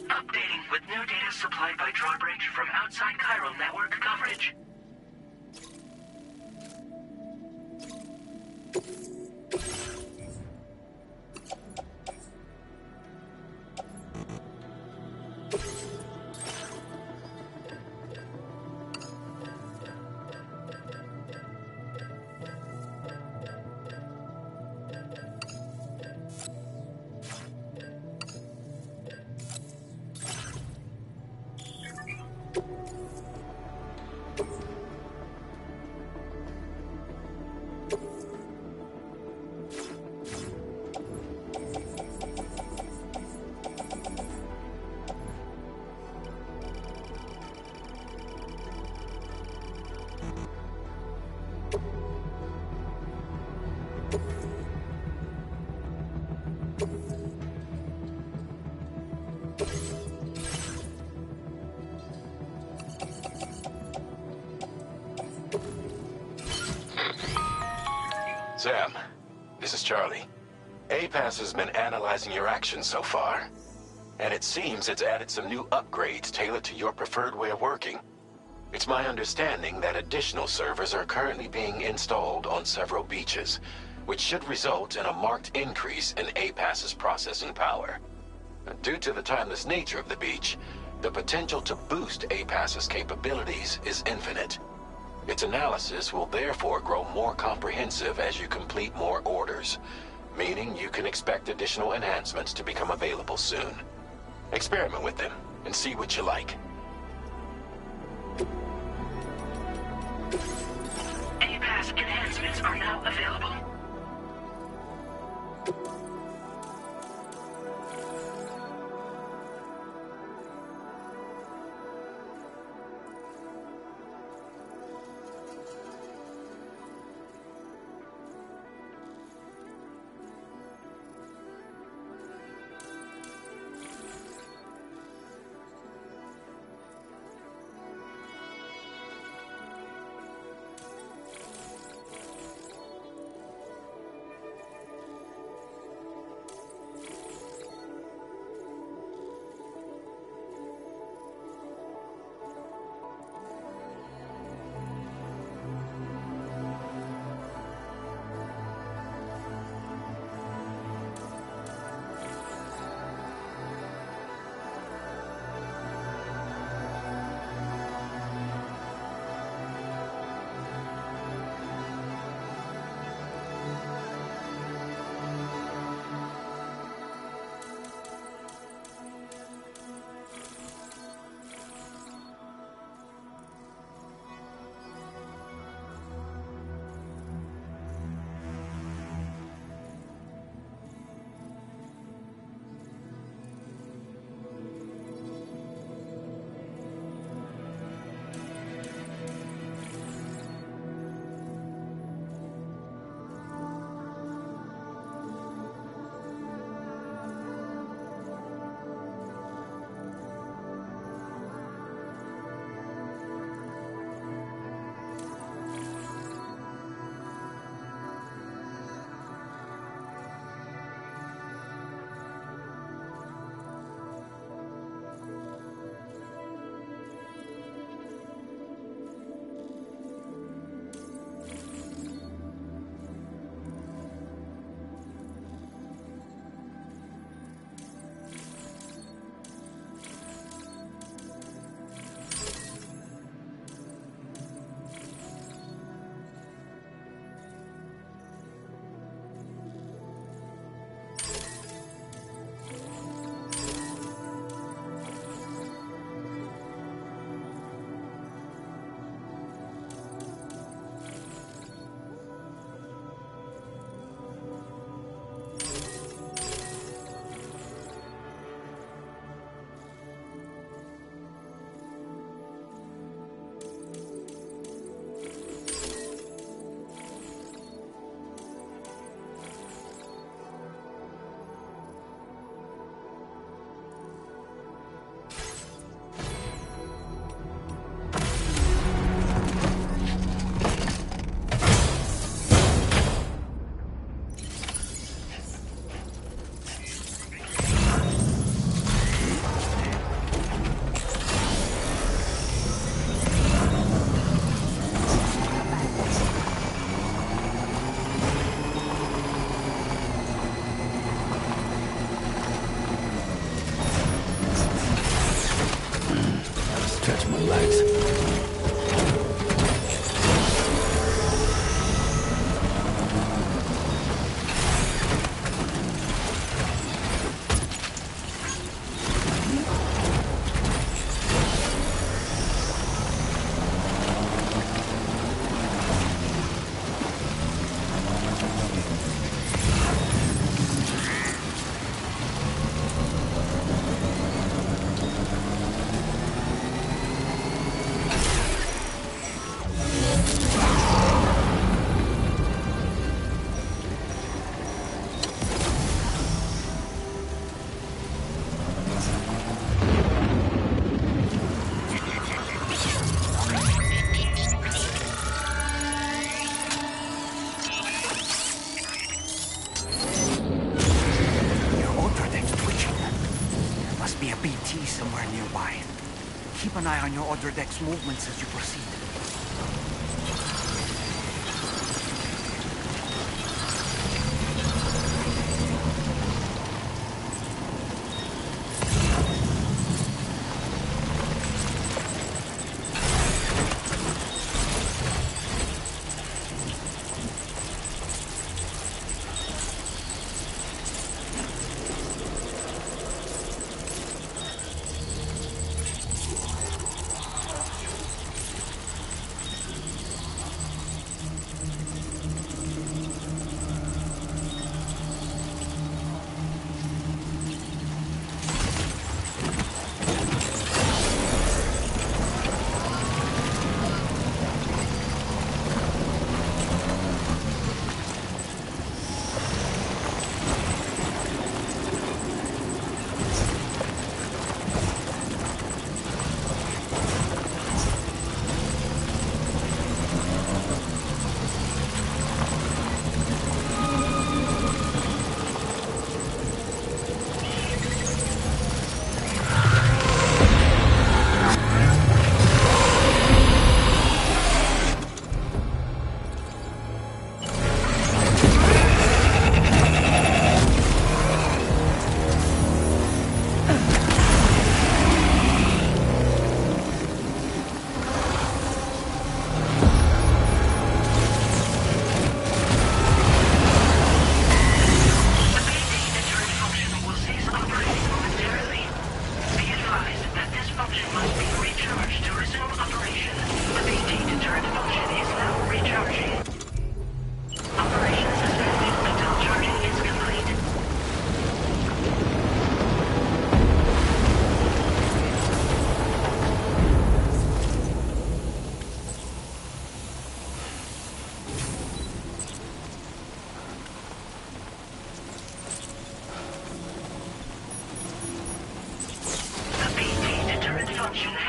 Updating with new data supplied by drawbridge from outside chiral network coverage. Sam, this is Charlie. APAS has been analyzing your actions so far, and it seems it's added some new upgrades tailored to your preferred way of working. It's my understanding that additional servers are currently being installed on several beaches, which should result in a marked increase in APAS's processing power. Due to the timeless nature of the beach, the potential to boost APAS's capabilities is infinite. Its analysis will therefore grow more comprehensive as you complete more orders, meaning you can expect additional enhancements to become available soon. Experiment with them and see what you like. APAS enhancements are now available. legs. Somewhere nearby. Keep an eye on your other deck's movements as you proceed.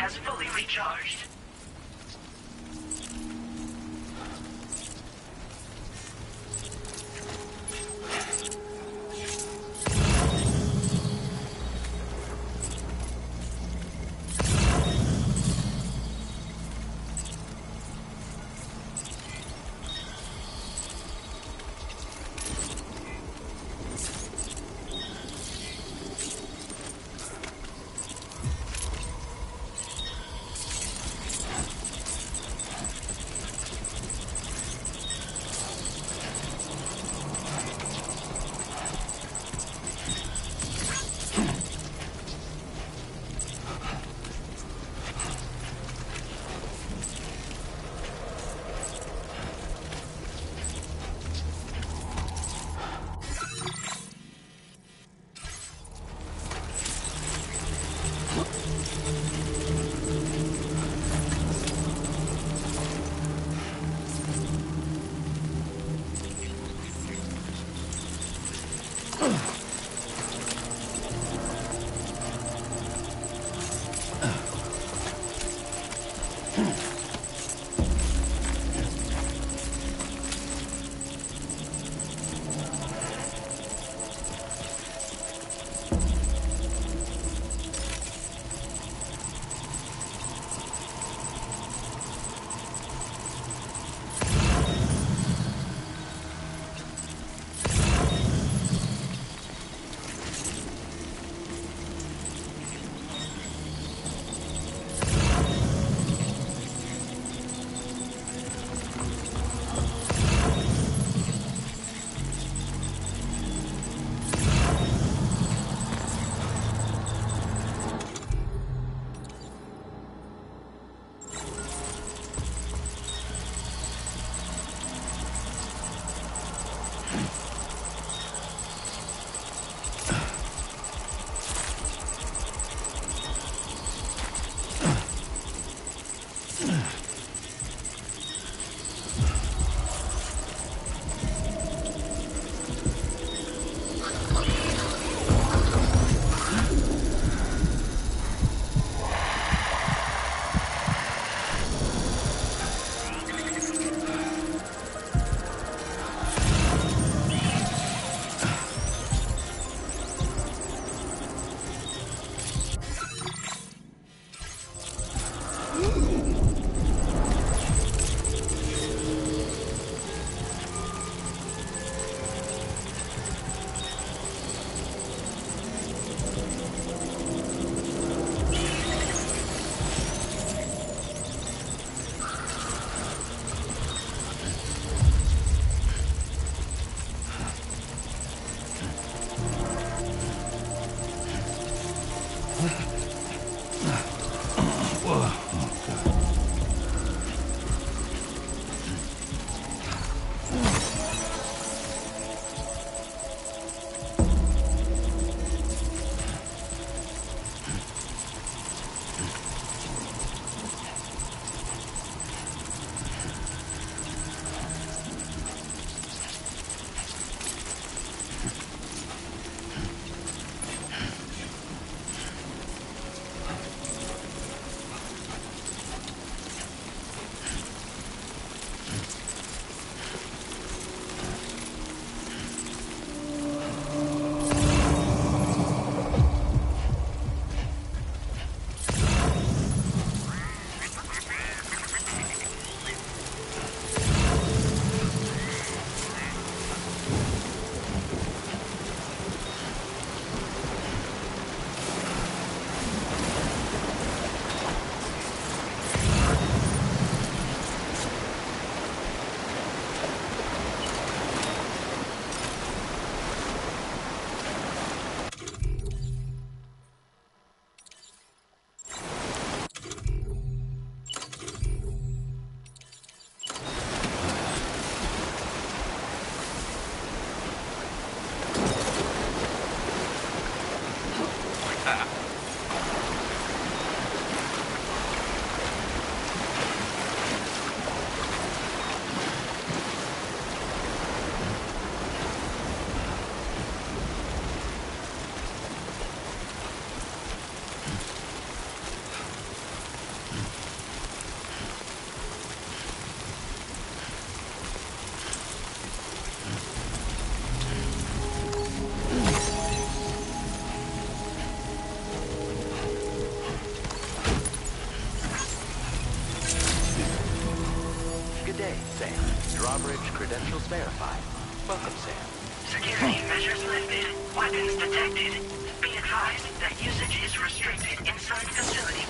Has fully recharged. Drawbridge credentials verified. Welcome, Sam. Security measures lifted. Weapons detected. Be advised that usage is restricted inside facility.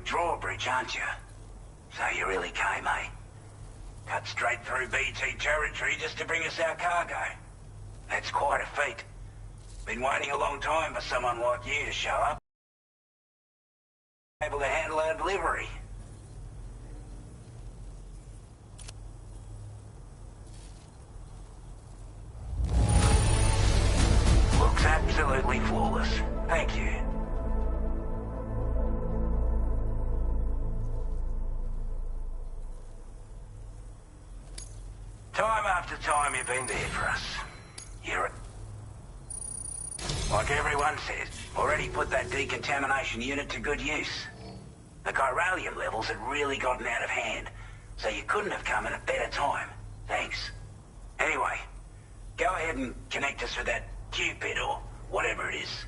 Drawbridge, aren't you? So you really came, eh? Cut straight through BT territory just to bring us our cargo. That's quite a feat. Been waiting a long time for someone like you to show up. Able to handle our delivery. Looks absolutely flawless. Thank you. Time after time you've been there for us. You're... Like everyone says, already put that decontamination unit to good use. The chiralium levels had really gotten out of hand, so you couldn't have come at a better time. Thanks. Anyway, go ahead and connect us with that Cupid or whatever it is.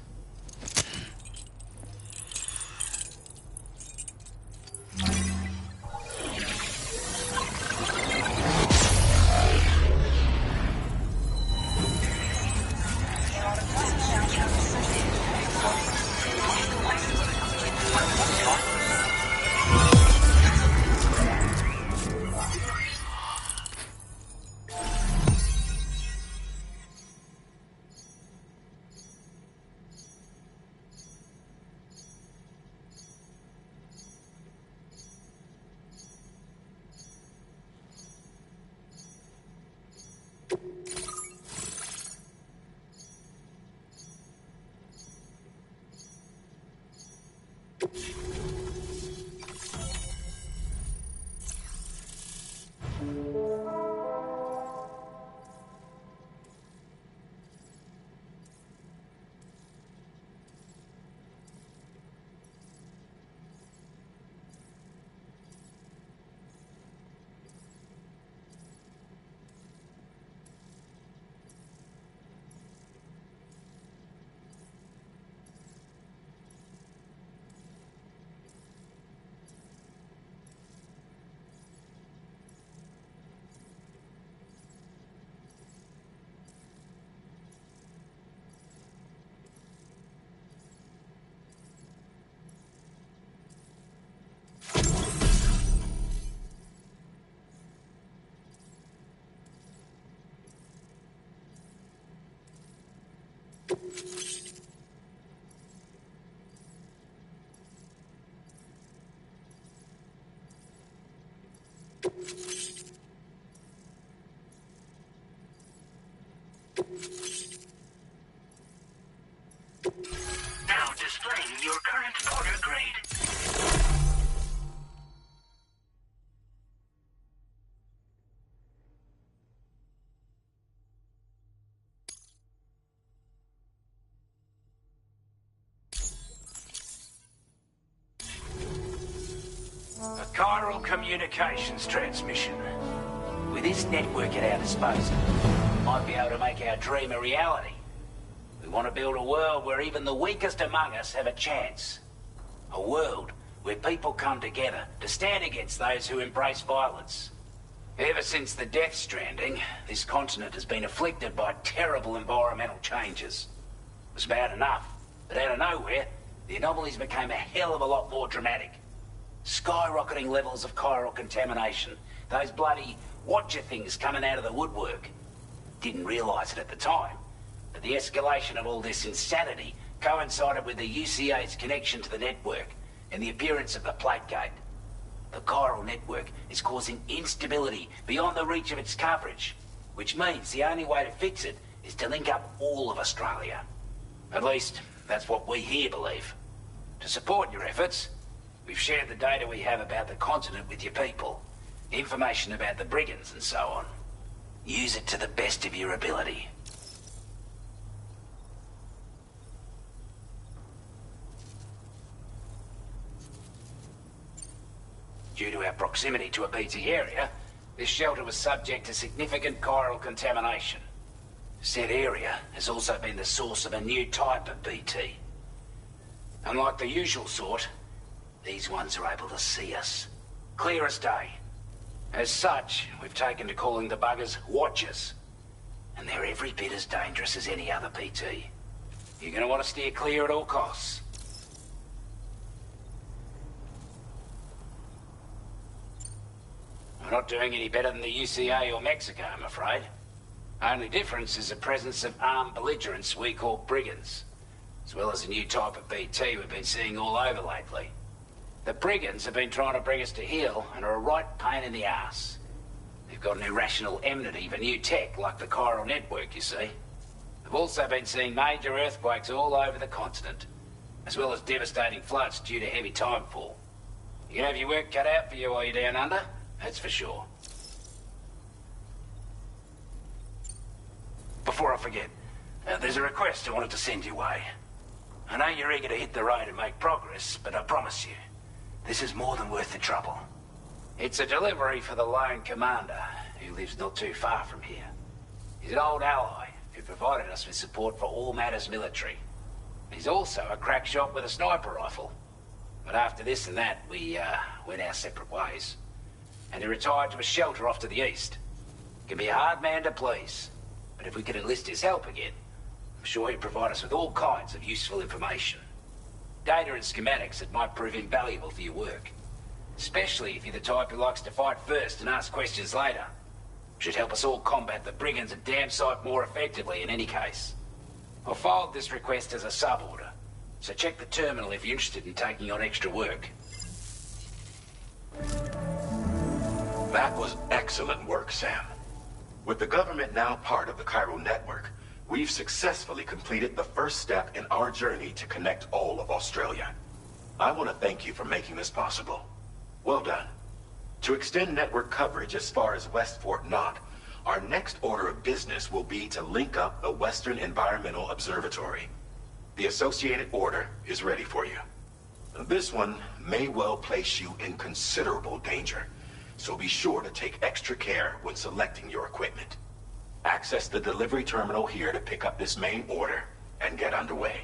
Now displaying your current order grade. A chiral communications transmission. With this network at our disposal, we might be able to make our dream a reality. We want to build a world where even the weakest among us have a chance. A world where people come together to stand against those who embrace violence. Ever since the Death Stranding, this continent has been afflicted by terrible environmental changes. It was bad enough, but out of nowhere, the anomalies became a hell of a lot more dramatic. Skyrocketing levels of chiral contamination. Those bloody watcher things coming out of the woodwork. Didn't realize it at the time, but the escalation of all this insanity coincided with the UCA's connection to the network and the appearance of the plate gate. The chiral network is causing instability beyond the reach of its coverage, which means the only way to fix it is to link up all of Australia. At least, that's what we here believe. To support your efforts, we've shared the data we have about the continent with your people. Information about the brigands and so on. Use it to the best of your ability. Due to our proximity to a BT area, this shelter was subject to significant chiral contamination. Said area has also been the source of a new type of BT. Unlike the usual sort, these ones are able to see us. Clear as day. As such, we've taken to calling the buggers Watchers. And they're every bit as dangerous as any other BT. You're gonna want to steer clear at all costs. We're not doing any better than the UCA or Mexico, I'm afraid. Only difference is the presence of armed belligerents we call brigands, as well as a new type of BT we've been seeing all over lately. The brigands have been trying to bring us to heel and are a right pain in the ass. They've got an irrational enmity for new tech like the chiral network, you see. They've also been seeing major earthquakes all over the continent, as well as devastating floods due to heavy timefall. You can have your work cut out for you while you're down under, that's for sure. Before I forget, there's a request I wanted to send your way. I know you're eager to hit the road and make progress, but I promise you, this is more than worth the trouble. It's a delivery for the lone commander, who lives not too far from here. He's an old ally who provided us with support for all matters military. He's also a crack shot with a sniper rifle. But after this and that, we went our separate ways. And he retired to a shelter off to the east. He can be a hard man to please, but if we could enlist his help again, I'm sure he'd provide us with all kinds of useful information. Data and schematics that might prove invaluable for your work. Especially if you're the type who likes to fight first and ask questions later. Should help us all combat the brigands a damn sight more effectively in any case. I'll filed this request as a sub-order, so check the terminal if you're interested in taking on extra work. That was excellent work, Sam. With the government now part of the chiral network, we've successfully completed the first step in our journey to connect all of Australia. I want to thank you for making this possible. Well done. To extend network coverage as far as West Fort Knott, our next order of business will be to link up the Western Environmental Observatory. The associated order is ready for you. This one may well place you in considerable danger, so be sure to take extra care when selecting your equipment. Access the delivery terminal here to pick up this main order and get underway.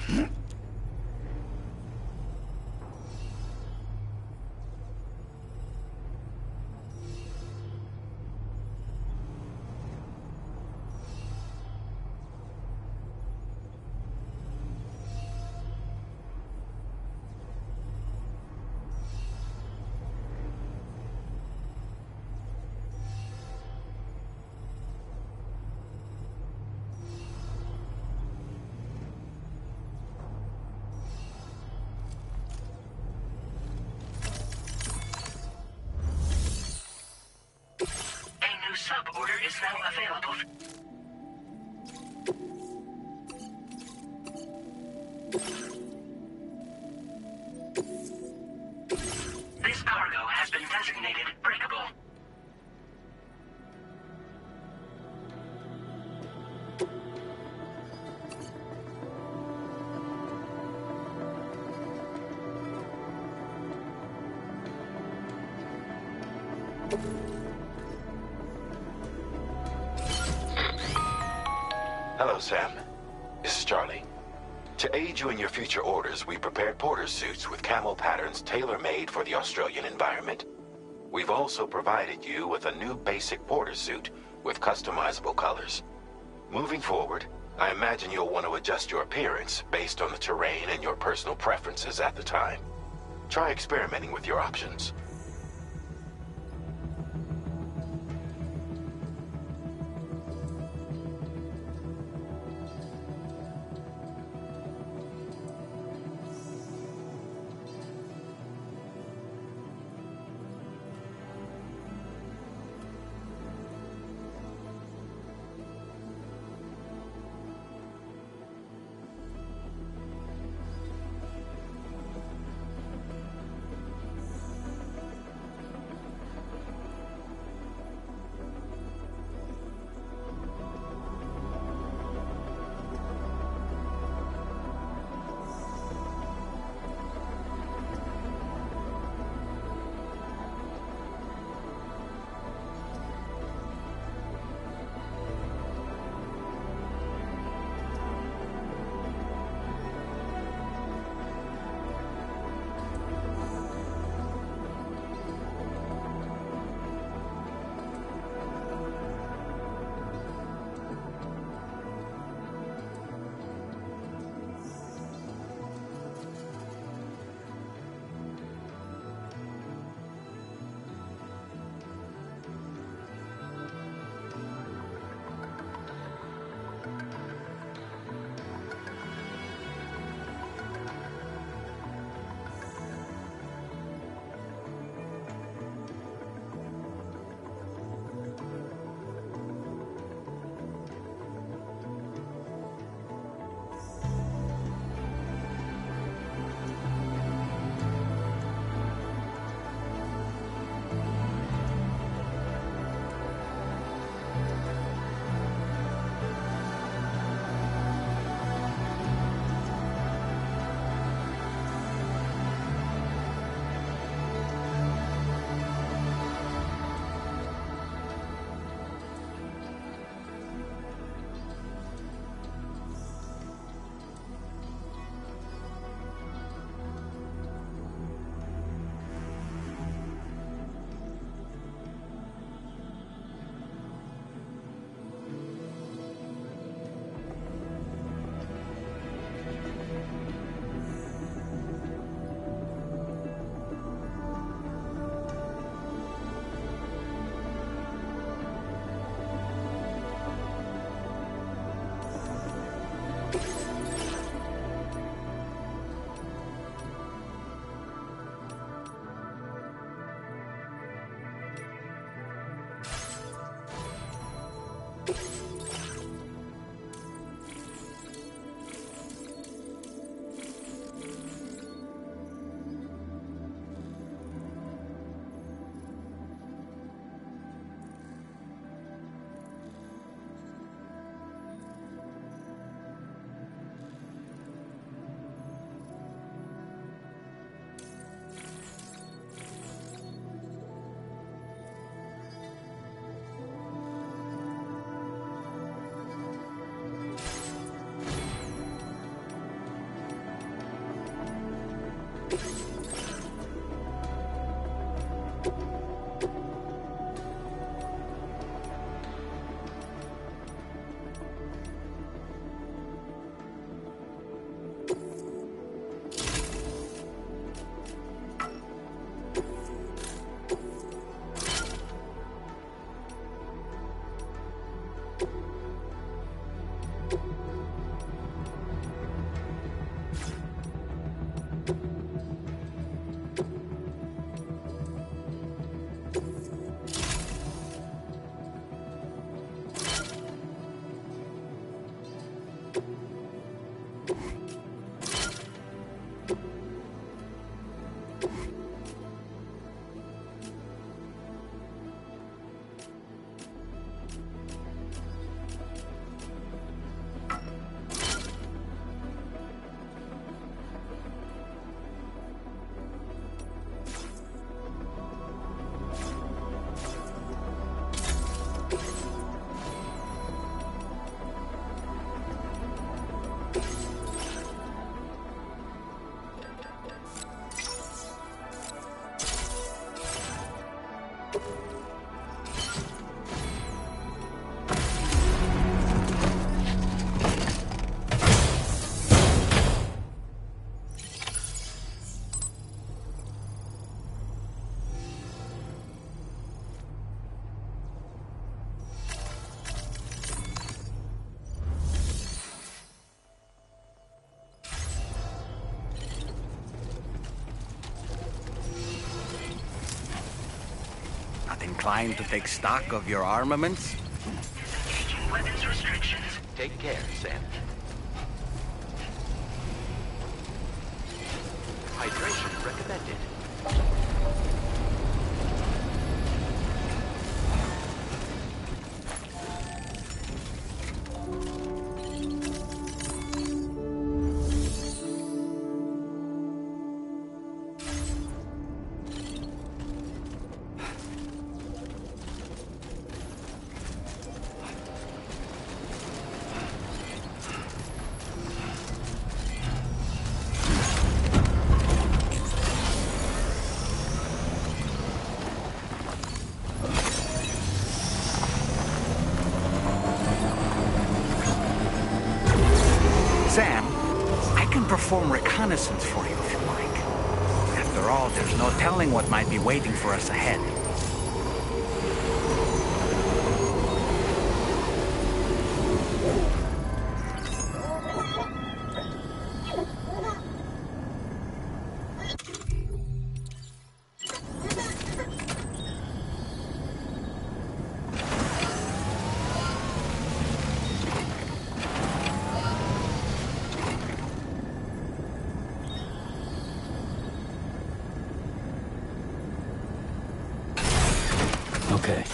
A new sub-order is now available. This cargo has been designated breakable. Hello, Sam. This is Charlie. To aid you in your future orders, we prepared porter suits with camo patterns tailor-made for the Australian environment. We've also provided you with a new basic porter suit with customizable colors. Moving forward, I imagine you'll want to adjust your appearance based on the terrain and your personal preferences at the time. Try experimenting with your options. Not inclined to take stock of your armaments? Engaging weapons restrictions. Take care, Sam. Hydration recommended. Sam, I can perform reconnaissance for you if you like. After all, there's no telling what might be waiting for us ahead. Okay.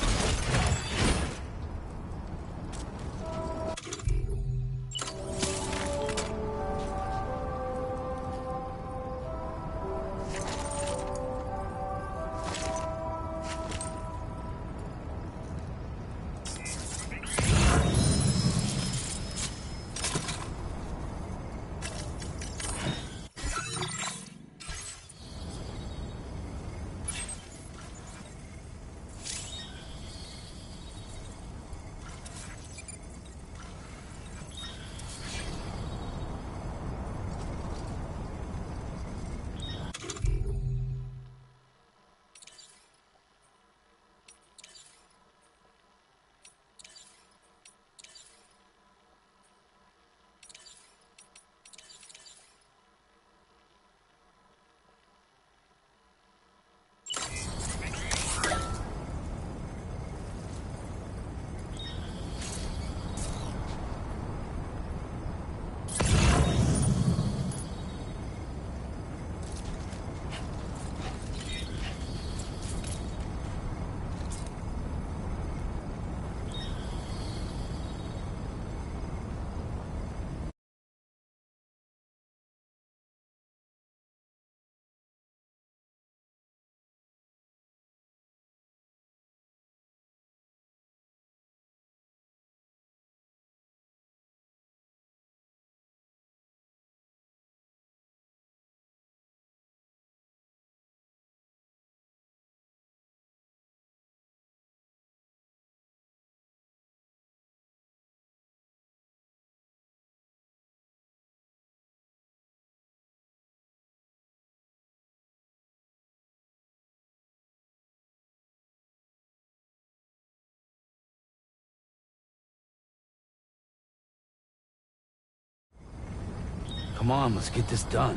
Come on, let's get this done.